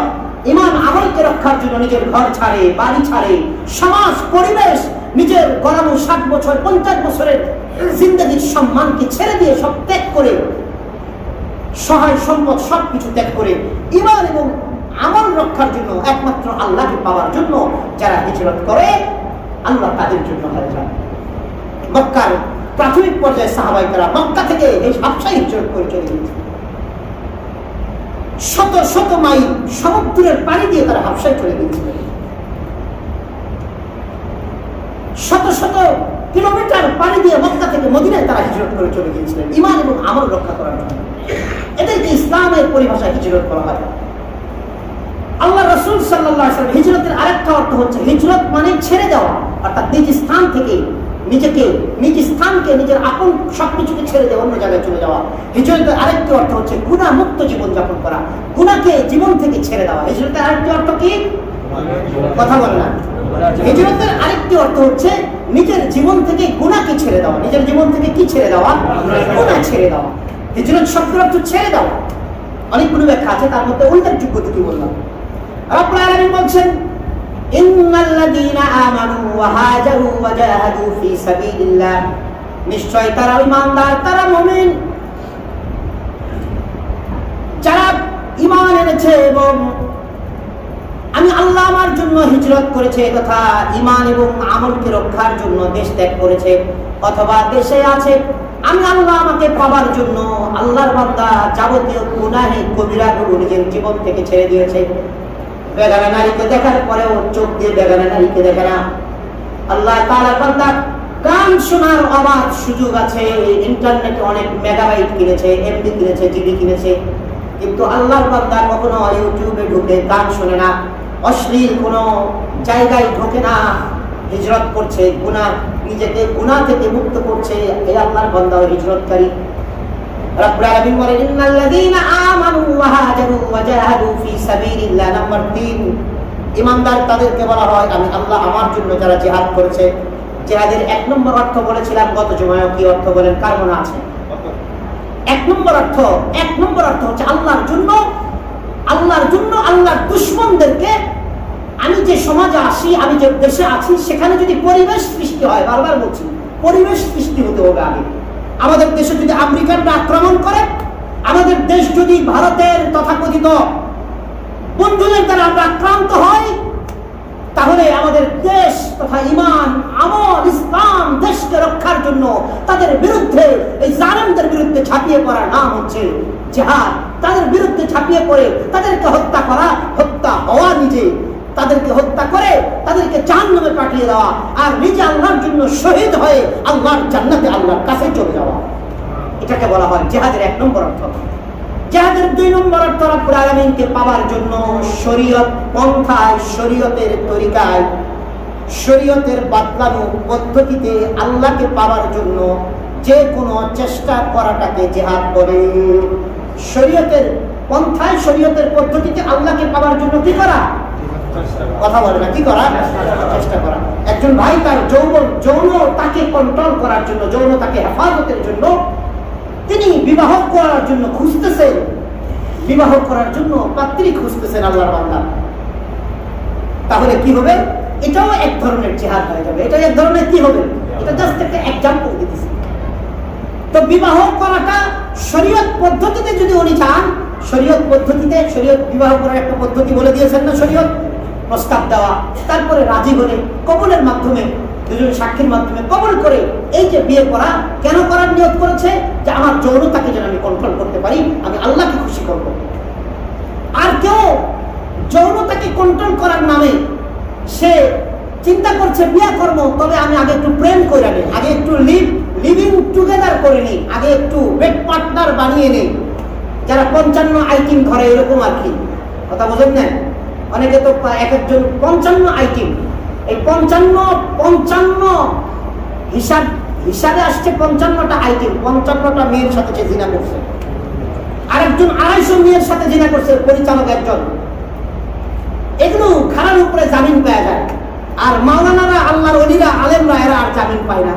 ঈমান আমলকে রক্ষার জন্য নিজের ঘর ছাড়ে, বাড়ি ছাড়ে, সমাজ পরিবেশ, নিজের গড়ানো 60 বছর 50 বছরের জিন্দগির সম্মানকে ছেড়ে দিয়ে সব ত্যাগ করে, সহায় সম্পদ সবকিছু ত্যাগ করে ঈমান এবং আমল রক্ষার জন্য, একমাত্র আল্লাহকে পাওয়ার জন্য যারা হিজরত করে, আল্লাহ তাদের জন্য হয়ে যায়। মক্কার প্রাথমিক পর্যায়ে সাহাবায়ে কেরাম মক্কা থেকে এই হাবশায় হিজরত করে চলে গিয়েছে। শত শত মাইল সমুদ্রের পাড়ি দিয়ে তারা হাবশায় চলে গিয়েছিলেন। শত শত কিলোমিটার পাড়ি দিয়ে মক্কা থেকে মদিনায় তারা হিজরত করে চলে গিয়েছিলেন ঈমান এবং আমল রক্ষা করার জন্য। এদেরকে ইসলামের পরিভাষায় হিজরত বলা হয়। আল্লাহ রাসূল সাল্লাল্লাহু আলাইহি ওয়াসাল্লাম হিজরতের আরেকটা অর্থ হচ্ছে, হিজরত মানে ছেড়ে দেওয়া, অর্থাৎ নিজ স্থান থেকে নিজেকে, নিজ স্থানকে, নিজের আপন সবকিছুকে ছেড়ে দিয়ে অন্য জায়গায় চলে যাওয়া। হিজরতের আরেকটি অর্থ হচ্ছে গুনাহ মুক্ত জীবন যাপন করা, গুনাহকে জীবন থেকে ছেড়ে দেওয়া। হিজরতের আরেকটি অর্থ কি? কথা বলে না। হিজরতের আরেকটি অর্থ হচ্ছে নিজের জীবন থেকে গুনাহকে ছেড়ে দেওয়া। নিজের জীবন থেকে কি ছেড়ে দেওয়া? গুনাহ ছেড়ে দেওয়া। হিজরত শব্দের অর্থ ছেড়ে দেওয়া। অনেকগুলো ব্যাখ্যা আছে, তার মধ্যে উল্লেখযোগ্য দুটি বললাম। রব্বুল আলামিন বলছেন, ইন্নাল্লাযীনা আমানু ওয়া হাজারু ওয়া জাহাদু ফি সাবিলিল্লাহ, নিশ্চয় তারা ঈমানদার, তারা মুমিন, যারা ঈমান এনেছে এবং আমি আল্লাহ আমার জন্য হিজরত করেছে, তথা ঈমান এবং আমলকে রক্ষার জন্য দেশ ত্যাগ করেছে, অথবা দেশে আছে আমি আল্লাহ আমাকে পাবার জন্য। আল্লাহর বান্দা যাবতীয় গুনাহে কবিরাগুলো নিজের জীবন থেকে ছেড়ে দিয়েছে। বেগানা নারীকে দেখার পরেও চোখ দিয়ে বেগানা নারীকে দেখে না। আল্লাহ তাআলার বান্দা গান শোনার অবাধ সুযোগ আছে, ইন্টারনেটে অনেক মেগাবাইট কিনেছে, এমবি কিনেছে, জিবি কিনেছে, কিন্তু আল্লাহর বান্দা কখনো ইউটিউবে ঢুকে গান শোনে না, অশ্লীল কোনো জায়গায় ঢোকে না। হিজরত করছে, গুনাহ, নিজেকে গুনাহ থেকে মুক্ত করছে, এই আল্লাহর বান্দা হিজরতকারী। রব্বুল আলামিন বলেন, ইন্নাল্লাযীনা আমানু ওয়া হাজারু ওয়া জাহাদু ফি সাবিলিল্লাহ। নাম্বার 3, ঈমানদার তাদেরকে বলা হয় আমি আল্লাহ আমার জন্য যারা জিহাদ করেছে। জিহাদের 1 নম্বর অর্থ বলেছিলাম গত জুমায়, কি অর্থ বলেন? কার মনে আছে? 1 নম্বর অর্থ হচ্ছে আল্লাহর জন্য, আল্লাহর জন্য আল্লাহর দুশমনদেরকে। আমি যে সমাজে আসি, আমি যে দেশে আছি, সেখানে যদি পরিবেশ সৃষ্টি হয়, বারবার বলছি পরিবেশ সৃষ্টি হতে হবে আগে। আমাদের দেশে যদি আমেরিকানরা আক্রমণ করে, আমাদের দেশ যদি ভারতের তথাকথিত বন্ধুদের দ্বারা আমরা আক্রান্ত হই, তাহলে আমাদের দেশ তথা ঈমান, আমল, ইসলাম, দেশকে রক্ষার জন্য তাদের বিরুদ্ধে, এই জালেমদের বিরুদ্ধে ঝাঁপিয়ে পড়ার নাম হচ্ছে জিহাদ। তাদের বিরুদ্ধে ঝাঁপিয়ে পড়ে তাদেরকে হত্যা করা, হত্যা হওয়া, নিজে তাদেরকে হত্যা করে তাদেরকে জাহান্নামে পাঠিয়ে দেওয়া, আর নিজে আল্লাহর জন্য শহীদ হয়ে আল্লাহর জান্নাতে আল্লাহর কাছে চলে যাওয়া, এটাকে বলা হয় জিহাদের 1 নম্বর অর্থ। জিহাদের 2 নম্বর অর্থ রব্বুল আলামিনকে পাওয়ার জন্য শরীয়ত পন্থায়, শরীয়তের তরিকায়, শরীয়তের বাতলানো পদ্ধতিতে আল্লাহকে পাওয়ার জন্য যে কোনো চেষ্টা করাটাকে জিহাদ বলে। শরীয়তের পন্থায়, শরীয়তের পদ্ধতিতে আল্লাহকে পাওয়ার জন্য কি করা? কথা বলে না, কি করা? চেষ্টা করা। একজন ভাই তার যৌনতাকে কন্ট্রোল করার জন্য, যৌনতাকে হেফাজতের জন্য তিনি বিবাহ করার জন্য খুঁজতেছেন, বিবাহ করার জন্য পাত্রী খুঁজতেছেন আল্লাহর বান্দা, তাহলে কি হবে? এটাও এক ধরনের জিহাদ হয়ে যাবে। এটা এক ধরনের কি হবে? এটা জাস্ট একটা এক্সাম্পল দিতেছি। তো বিবাহ করাটা শরীয়ত পদ্ধতিতে যদি উনি চান, শরীয়ত পদ্ধতিতে, শরীয়ত বিবাহ করার একটা পদ্ধতি বলে দিয়েছেন না শরীয়ত, প্রস্তাব দেওয়া, তারপরে রাজি হলে কবুলের মাধ্যমে, দুজন সাক্ষীর মাধ্যমে কবুল করে এই যে বিয়ে করা, কেন করার নিয়ত করেছে? যে আমার যৌনতাকে যেন আমি কন্ট্রোল করতে পারি, আমি আল্লাহকে খুশি করব। আর কেউ যৌনতাকে কন্ট্রোল করার নামে সে চিন্তা করছে বিয়ে করব, তবে আমি আগে একটু প্রেম করে নিই, আগে একটু লিভিং টুগেদার করে নিই, আগে একটু বেড পার্টনার বানিয়ে নেই। যারা 55 আইটেম ধরে, এরকম আর কি, কথা বোঝেন না? অনেকে তো এক একজন 55 আইটেম, এই 55 হিসাবে আসছে 55টা আইটেম, 55টা মেয়ের সাথে সে জিনা করছে। আরেকজন 250 মেয়ের সাথে জিনা করছে, পরিচালক একজন। এগুলো খারাপ উপরে জামিন পাওয়া যায়। আর মাওলানারা, আল্লাহর ওলিরা, আলেমরা এরা আর জামিন পায় না।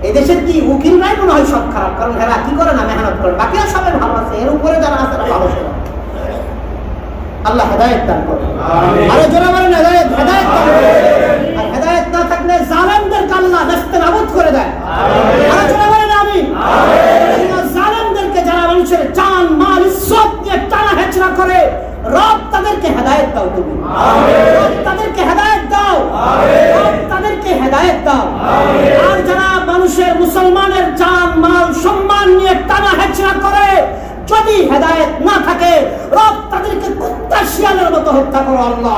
এই দেশের কি উকিলরাই মনে হয় সব খারাপ, কারণ এরা কি করে না, মেহনত করে। বাকিরা সবাই ভালো আছে, এর উপরে যারা আছে তারা ভালো ছিল। আল্লাহ হেদায়েত দান করুন। আরে জোরে বলেন হেদায়েত দান করুন। আর হেদায়েত না থাকলে জালেমদেরকে আল্লাহ নেস্তেনাবুদ করে দেয়। আরে জোরে বলেন আমিন। জালেমদেরকে, যারা মানুষের জান মাল ইজ্জত নিয়ে টানা হেচড়া করে, রব তাদেরকে হেদায়েত দাও তুমি। রব তাদেরকে হেদায়েত দাও। রব তাদেরকে হেদায়েত দাও। আর যারা মানুষের, মুসলমানের জান মাল সম্মান নিয়ে টানা হেচড়া করে, যদি হেদায়েত না থাকে, রব তাদেরকে কুত্তা শিয়ালের মতো হত্যা করো আল্লাহ।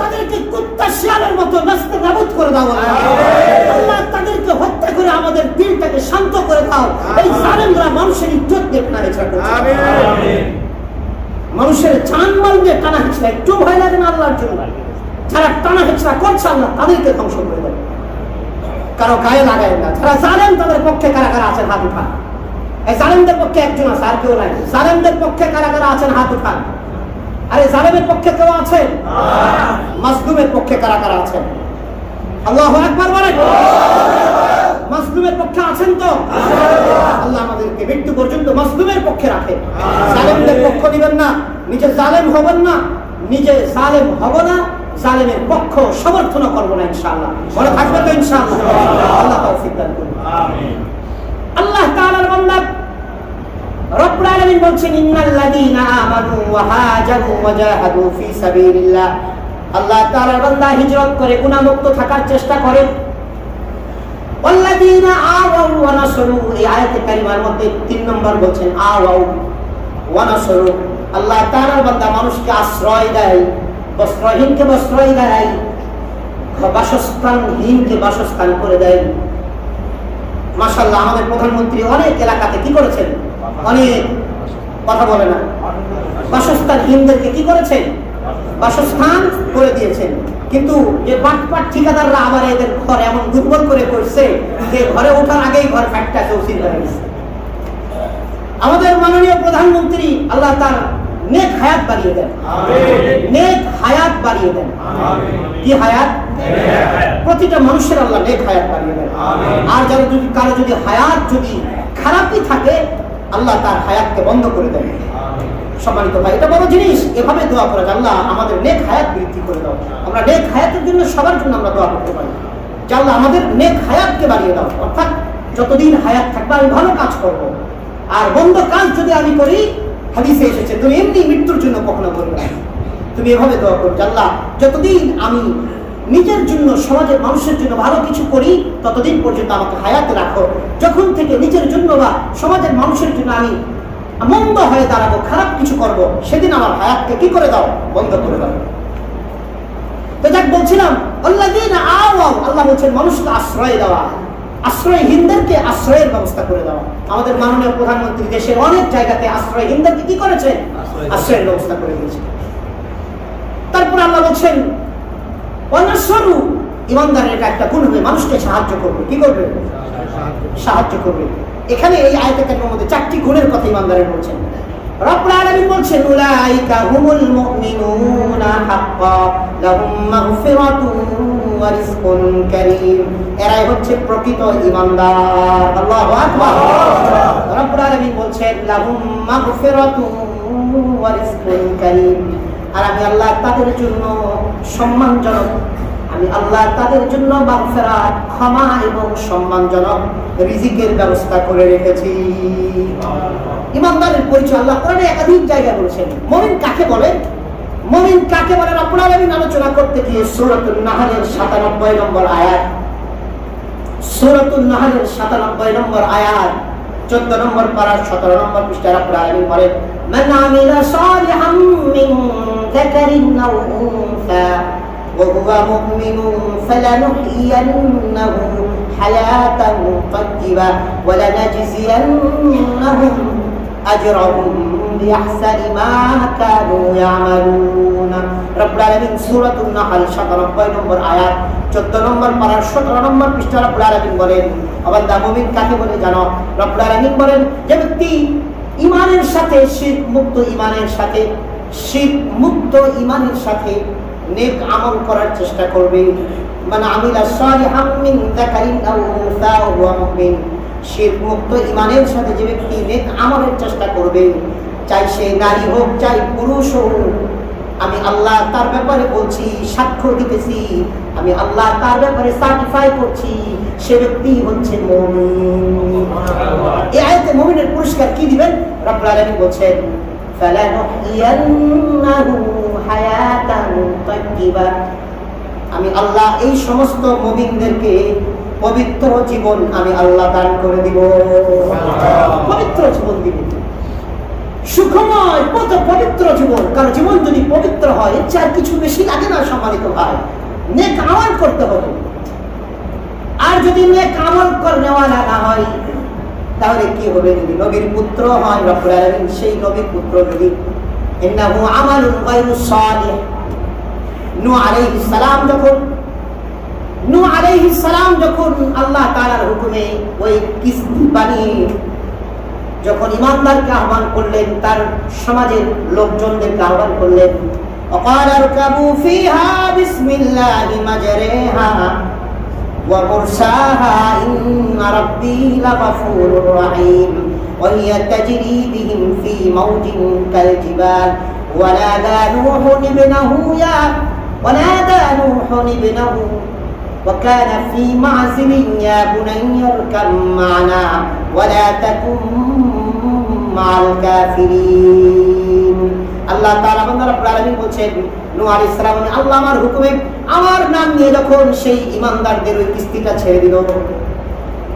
তাদেরকে কুত্তা শিয়ালের মতো নাস্তানাবুদ করে দাও আল্লাহ। তাদেরকে হত্যা করে আমাদের দিলটাকে শান্ত করে দাও। এই জালেমরা মানুষের ইজ্জত নিয়ে টানা হেচড়া করছে, মানুষের জানমাল নিয়ে টানা হেচড়া। একটু ভয় লাগে না আল্লাহর জন্য? যারা টানা হেচড়া করছে আল্লাহ তাদেরকে ধ্বংস করে দেবে, কারো গায়ে লাগায় না। যারা জালেম তাদের পক্ষে কারা কারা আছেন হাত উঠান। এই জালেমদের পক্ষে একজন আছে, আর কেউ নাই। জালেমদের পক্ষে কারা কারা আছেন হাত উঠান। আরে জালেমের পক্ষে কেউ আছেন? মাজলুমের পক্ষে কারা কারা আছেন? আল্লাহু আকবার বলেন। মাজলুমের পক্ষে আছেন তো? আল্লাহ আমাদেরকে মৃত্যু পর্যন্ত মাজলুমের পক্ষে রাখে। জালেমদের পক্ষ দিবেন না, নিজে জালেম হবেন না, নিজে জালেম হব না, জালেমের পক্ষ সমর্থন করবো না ইনশাআল্লাহ। মনে থাকবে তো ইনশাআল্লাহ? আল্লাহ তৌফিক দান করুন। আমিন। আল্লাহ তাআলার বান্দা রব্বুল আলামিন বলছেন, ইন্নাল্লাযীনা আমানু ওয়া হাজারু ওয়া জাহাদু ফি সাবিলিল্লাহ। আল্লাহ তাআলার বান্দা হিজরত করে গুনাহমুক্ত থাকার চেষ্টা করে। ওয়াল্লাযীনা আওয়াউ ওয়া নাসরু, এই আয়াতে কারিমার মধ্যে 3 নম্বর বলছেন আওয়াউ ওয়া নাসরু। আল্লাহ তাআলার বান্দা মানুষকে আশ্রয় দেয়, বস্ত্রহীনকে বস্ত্রই দেয়, বাসস্থানহীনকে বাসস্থান করে দেয়। মাশাআল্লাহ, আমাদের প্রধানমন্ত্রী অনেক এলাকাতে কি করেছেন? অনেক কথা বলে না, বাসস্থানহীনদেরকে কি করেছেন? বাসস্থান করে দিয়েছেন। কিন্তু যে বাটপাট ঠিকাদাররা আবার এদের ঘর এমন দুর্বল করে করছে যে ঘরে ওঠার আগেই ঘর ফাটটা চৌচির হয়ে গেছে। আমাদের মাননীয় প্রধানমন্ত্রী আল্লাহ তার নেক হায়াত বাড়িয়ে দেন, নেক হায়াত বাড়িয়ে দেন। কি হায়াত? প্রতিটা মানুষের আল্লাহ নেক হায়াত বাড়িয়ে দেন। আর যারা যদি কারো যদি হায়াত যদি খারাপই থাকে, আল্লাহ তার হায়াতকে বন্ধ করে দেন। সম্মানিত ভাই, এটা বড় জিনিস। এভাবে দোয়া করে আল্লাহ আমাদের নেক হায়াত বৃদ্ধি করে দাও। আমরা নেক হায়াতের জন্য সবার জন্য আমরা দোয়া করতে পারি যে আল্লাহ আমাদের নেক হায়াতকে বাড়িয়ে দাও। অর্থাৎ যতদিন হায়াত থাকবে আমি ভালো কাজ করব, আর বন্ধ কাজ যদি আমি করি, হাদিসে এসেছে তুমি এমনি মৃত্যুর জন্য কখনো করবে না। তুমি এভাবে দোয়া করো, আল্লাহ যতদিন আমি নিজের জন্য, সমাজের মানুষের জন্য ভালো কিছু করি, ততদিন পর্যন্ত আমাকে হায়াতে রাখো। যখন থেকে নিজের জন্য বা সমাজের মানুষের জন্য আমি মন্দ হয়ে দাঁড়াবো, খারাপ কিছু করব, সেদিন আমার হায়াতকে কি করে দাও? বন্ধ করে দাও। তো যাক বলছিলাম, আল্লাযীনা আওয়াউ, আল্লাহ বলছেন মানুষকে আশ্রয় দেওয়া, আশ্রয়হীনদেরকে আশ্রয়ের ব্যবস্থা করে দেওয়া। আমাদের মাননীয় প্রধানমন্ত্রী দেশের অনেক জায়গাতে আশ্রয়হীনদেরকে কি করেছে? আশ্রয়ের ব্যবস্থা করে দিয়েছে। তারপর আল্লাহ বলছেন ওয়ানাসরু, ইমানদারের একটা গুণ হবে মানুষকে সাহায্য করবে। কি করবে? সাহায্য করবে। এখানে এই আয়াতে কারিমার মধ্যে 4টি গুণের কথা ইমানদারের বলছেন। রব্বুল আলামিন বলছেন উলাইকা হুমুল মুমিনুনা হাক্কা লাহুম মাগফিরাতুন ওয়া রিজকুন কারীম। এরাই হচ্ছে প্রকৃত ঈমানদার। আল্লাহু আকবার। রব্বুল আলামিন বলছেন লাহুম মাগফিরাতুন ওয়া রিজকুন কারীম। আর আমি আল্লাহ তাদের জন্য সম্মানজনক, আমি আল্লাহ তাদের জন্য মাগফিরাত, ক্ষমা এবং সম্মানজনক রিজিকের ব্যবস্থা করে রেখেছি। ঈমানদারের পরিচয় আল্লাহ কোরআনে একাধিক জায়গায় বলেছেন। মুমিন কাকে বলে? মুমিন কাকে বলে রব্বুল আলামিন আলোচনা করতে গিয়ে সূরাতুন নাহলের 97 নম্বর আয়াত, সূরাতুন নাহলের 97 নম্বর আয়াত, 14 নম্বর পারা 17 নম্বর পৃষ্ঠায় রব্বুল আলামিন বলেন মান আমিলা সালিহাম মিন যাকারিন আও উনসা وهو مؤمن فلنحيينه حياة طيبة ولنجزينهم أجرهم বিআহসানি মা কানু ইয়ামালুন। রব্বুল আলামিন সূরাতুন নাহল 97 নম্বর আয়াত 14 নম্বর পারার 17 নম্বর পৃষ্ঠা রব্বুল আলামিন বলেন, বান্দা মুমিন কাকে বলে জানো? রব্বুল আলামিন বলেন যে ব্যক্তি ঈমানের সাথে শিরক মুক্ত ঈমানের সাথে নেক আমল করার চেষ্টা করবে। মান আমিলা সালিহাম মিন যাকারিন আও উনসা ওয়া হুয়া মুমিন। শিরক মুক্ত ঈমানের সাথে যে ব্যক্তি নেক আমলের চেষ্টা করবে, চাই সে নারী হোক চাই পুরুষ হোক, আমি আল্লাহ তার ব্যাপারে বলছি, সাক্ষ্য দিতেছি, আমি আল্লাহ তার ব্যাপারে সার্টিফাই করছি, সে ব্যক্তি হচ্ছে মুমিন। এই আয়াতে মুমিনের পুরস্কার কি দিবেন? রব্বুল আলামিন বলেন ফালানুহইয়ান্নাহু হায়াতান তাইয়্যিবা। আমি আল্লাহ এই সমস্ত মুমিনদেরকে পবিত্র জীবন আমি আল্লাহ দান করে দিব। পবিত্র জীবন দিব, সুখময় পবিত্র জীবন। কারণ জীবন যদি পবিত্র হয় এর চেয়ে কিছু বেশি লাগে না সম্মানিত ভাই। নেক আমল করতে হবে, আর যদি নেক আমল নেওয়ালা না হয় তাহলে কি হবে? যদি নবীর পুত্র হয় রব্বুল আলামিন সেই নবীর পুত্র যদি ইন্নাহু আমালুন গায়রু সালিহ। নূহ আলাইহিস সালাম যখন আল্লাহ তাআলার হুকুমে ওই কিস্তি বানিয়ে যখন ঈমানদারকে আহ্বান করলেন, তার সমাজের লোকজনদেরকে আহ্বান করলেন, ওয়াকালা রকাবু ফিহা বিসমিল্লাহি মাজরিহা ওয়া মুরসাহা ইন্না রাব্বী লাগফুরুর রাহিম ওয়া হিয়া তাজরি বিহিম ফি মাওজিন কাল জিবাল ওয়া নাদা নূহুন ইবনাহু وكان في معزل يا بني اركب معنا ولا تكن مع الكافرين। আল্লাহ তাআলা বান্দা রব্বুল আলামিন বলেন নূহ আলাইহিস সালাম আল্লাহ আমার হুকুমে আমার নাম নিয়ে যখন সেই ঈমানদারদের ওই কিস্তিটা ছেড়ে দিল,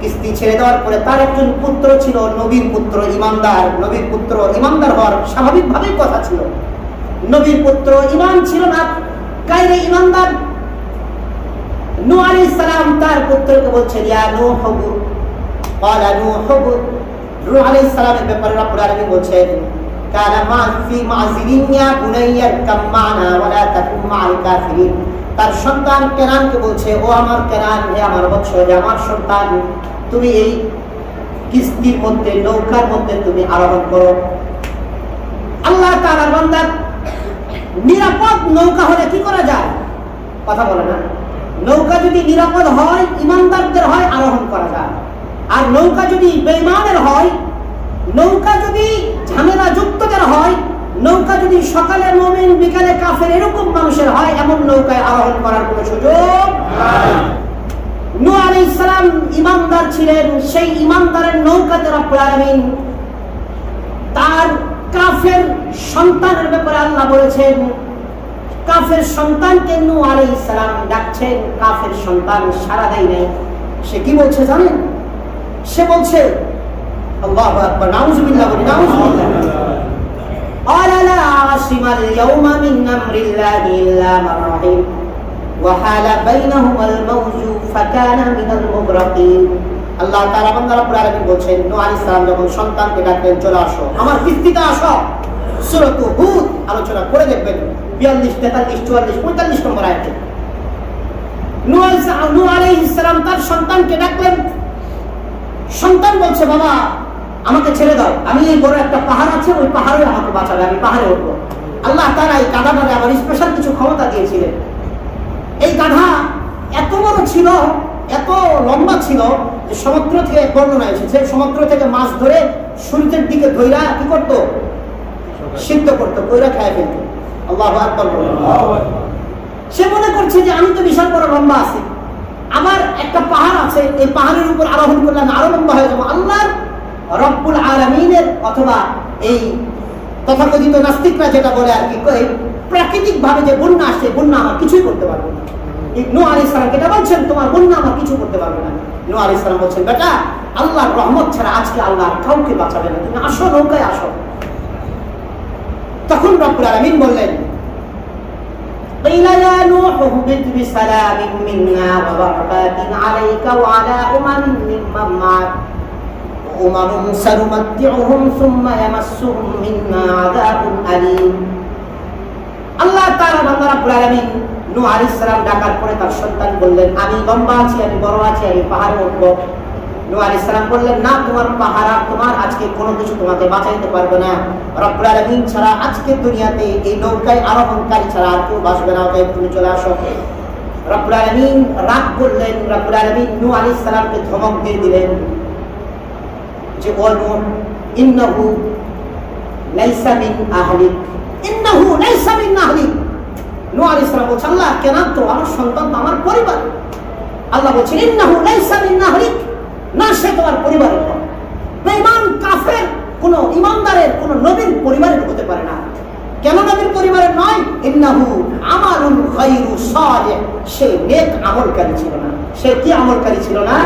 কিস্তি ছেড়ে দেওয়ার পরে তার একজন পুত্র ছিল নবীর পুত্র ঈমানদার। নবীর পুত্র ঈমানদার হওয়ার স্বাভাবিকভাবেই কথা ছিল। নবীর পুত্র ঈমান ছিল না, গায়রে ঈমানদার। নূহ আলাইহিস সালাম তার পুত্রকে বলছেন ইয়া নূহ ক্বালা নূহ। নূহ আলাইহিস সালামের ব্যাপারে রব্বুল আলামিন বলেন কানা মা ফি মাযিলিন ইয়া বুনাইয়া কাম মানা ওয়া লা তাকুম মা'আল কাফিরিন। তার সন্তান কেনানকে বলছে, ও আমার কেনান, হে আমার বৎস, হে আমার সন্তান, তুমি এই কিস্তির মধ্যে নৌকার মধ্যে তুমি আরোহণ করো। আল্লাহ তাআলার বান্দা নিরাপদ নৌকা হলে কি করা যায়? কথা বলে না। নৌকা যদি নিরাপদ হয়, ঈমানদারদের হয়, আরোহণ করা যায়। আর নৌকা যদি বেঈমানের হয়, নৌকা যদি ঝামেলা যুক্তদের হয়, নৌকা যদি সকালে মুমিন বিকালে কাফের এরকম মানুষের হয়, এমন নৌকায় আরোহণ করার কোনো সুযোগ নাই। নূহ আলাইহিস সালাম ঈমানদার ছিলেন, সেই ঈমানদারের নৌকাতে রব্বুল আলামিন তার কাফের সন্তানের ব্যাপারে আল্লাহ বলেছেন, কাফের সন্তানকে নূহ আলাইহিস সালাম ডাকছেন, কাফের সন্তান সাড়া দেয় নাই। সে কি বলছে জানেন? সে বলছে আল্লাহু আকবার, নাউযুবিল্লাহ, নাউযুবিল্লাহ। ক্বালা লা আসিমাল ইয়াওমা মিন আমরিল্লাহি ইল্লা মান রাহিম ওয়া হালা বাইনাহুমাল মাওজু ফাকানা মিনাল মুগরাকিন। আল্লাহ তাআলা বান্দা রব্বুল আলামিন বলেন নূহ আলাইহিস সালাম যখন সন্তানকে ডাকলেন, চলে আসো আমার কিস্তিতে আসো। সূরাত হুদ আলোচনা করে দেখবেন 42, 43, 44, 45 নম্বর আয়াতে নূহ আলাইহিস সালাম তার সন্তানকে ডাকলেন। সন্তান বলছে, বাবা আমাকে ছেড়ে দাও, আমি এই বড় একটা পাহাড় আছে, ওই পাহাড়ে আমাকে বাঁচাবে, আমি পাহাড়ে উঠবো। আল্লাহ তাআলা এই গাধাটাকে আবার স্পেশাল কিছু ক্ষমতা দিয়েছিলেন। এই গাধা এত বড় ছিল, এত লম্বা ছিল যে সমুদ্র থেকে বর্ণনা এসেছে, সমুদ্র থেকে মাছ ধরে সূর্যের দিকে ধইরা কি করতো? সিদ্ধ করতো, কইরা খায় ফেলতো। আল্লাহু আকবার। সে মনে করছে যে আমি তো বিশাল বড় লম্বা আছি, আমার একটা পাহাড় আছে, এই পাহাড়ের উপর আরোহণ করলে আমি আরো লম্বা হয়ে যাবো। আল্লাহর রব্বুল আলামিনের অথবা এই তথাকথিত নাস্তিকরা যেটা বলে আর কি, প্রাকৃতিক ভাবে যে বন্যা আসছে, বন্যা আমার কিছুই করতে পারবে না। নূহ আলাইহিস সালাম এটা বলছেন, তোমার বন্যা আমার কিছু করতে পারবে না। নূহ আলাইহিস সালাম বলছেন, বেটা আল্লাহর রহমত ছাড়া আজকে আল্লাহ কাউকে বাঁচাবে না, তুমি আসো নৌকায় আসো। তখন রব্বুল আলামিন বললেন قيل يا نوح اهبط بسلام منا وبركات عليك وعلى أمم ممن معك উমামুন সানুমাত্তিউহুম সুম্মা ইয়ামাসসুহুম মিন্না আযাবুন আলীম। আল্লাহ তাআলা বান্দা রাব্বুল আলামিন নূহ আলাইহিস সালাম ডাকার পরে তার সন্তান বললেন, আমি লম্বা আছি, আমি বড় আছি, আমি পাহাড়ে উঠব। নূহ আলাইহিস সালাম বললেন, না, তোমার পাহাড়, তোমার আজকে কোনো কিছু তোমাকে বাঁচাইতে পারবে না। রব্বুল আলামিন ছাড়া আজকে দুনিয়াতে এই নৌকায় আরোহণকারী ছাড়া আর কেউ বাঁচবে না, অতএব তুমি চলে আসো। রব্বুল আলামিন রাগ করলেন। রব্বুল আলামিন নূহ আলাইহিস সালামকে ধমক দিয়ে দিলেন যে, ও নূহ, ইন্নাহু লাইসা মিন আহলিক, ইন্নাহু লাইসা মিন আহলিক। নূহ আলাইহিস সালাম বলছেন, আল্লাহ কেন, তো আমার সন্তান তো আমার পরিবার। আল্লাহ বলছেন, ইন্নাহু লাইসা মিন আহলিক, না, সে তোমার পরিবারের নয়। বেঈমান কাফের কোন ইমানদারের কোন নবীর পরিবারের হতে পারে না। কেন নবীর পরিবারের নয়? ইন্নাহু আমালুন গায়রু সালিহ, সে নেক আমলকারী ছিল না। সে কি আমলকারী ছিল না?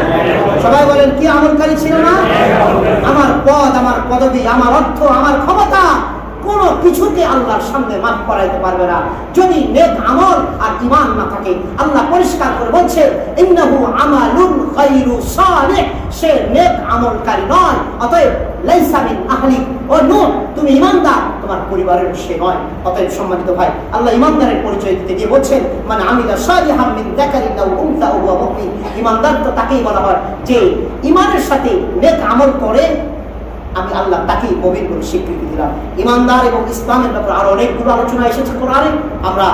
সবাই বলেন, কি আমলকারী ছিল না? আমার পদ, আমার পদবি, আমার অর্থ, আমার ক্ষমতা কোন কিছুকে আল্লাহর সামনে মাফ করাইতে পারবে না যদি নেক আমল আর ঈমান না থাকে। আল্লাহ পরিষ্কার করে বলছে, ইন্নাহু আমালুন গায়রু সালিহ, সে নেক আমলকারী নয়। অতএব লাইসা মিন আহলিক, ও নূহ, তুমি ঈমানদার, তোমার পরিবারের সে নয়। অতএব সম্মানিত ভাই, আল্লাহ ঈমানদারের পরিচয় দিতে গিয়ে বলছেন, মানে আমিলা সালিহাম মিন যাকারিন আও উনসা ওয়া হুয়া মুমিন। ঈমানদার তো তাকেই বলা হয় যে ঈমানের সাথে নেক আমল করে, আমি আল্লাহ তাকেই মুমিন বলে স্বীকৃতি দিলাম। ঈমানদার এবং ইসলামের ব্যাপারে আরো অনেকগুলো আলোচনা এসেছে কোরআনে, আমরা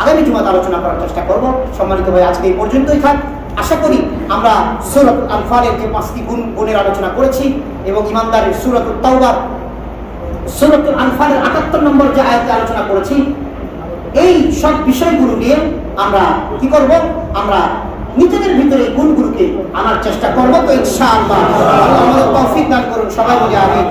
আগামী জুমাতে আলোচনা করার চেষ্টা করব। সম্মানিত ভাই, আজকে এই পর্যন্তই থাক। আশা করি আমরা সূরাতুল আনফালের যে 5টি গুণের আলোচনা করেছি এবং ঈমানদারের সূরাতুত তাওবার, সূরাতুল আনফালের 78 নম্বর যে আয়াতে আলোচনা করেছি, এই সব বিষয়গুলো নিয়ে আমরা কি করব? আমরা নিজেদের ভিতরে গুণগুলোকে আনার চেষ্টা করবো। তো ইনশাআল্লাহ আল্লাহ আমাদের তৌফিক দান করুন। সবাই বলি আমিন।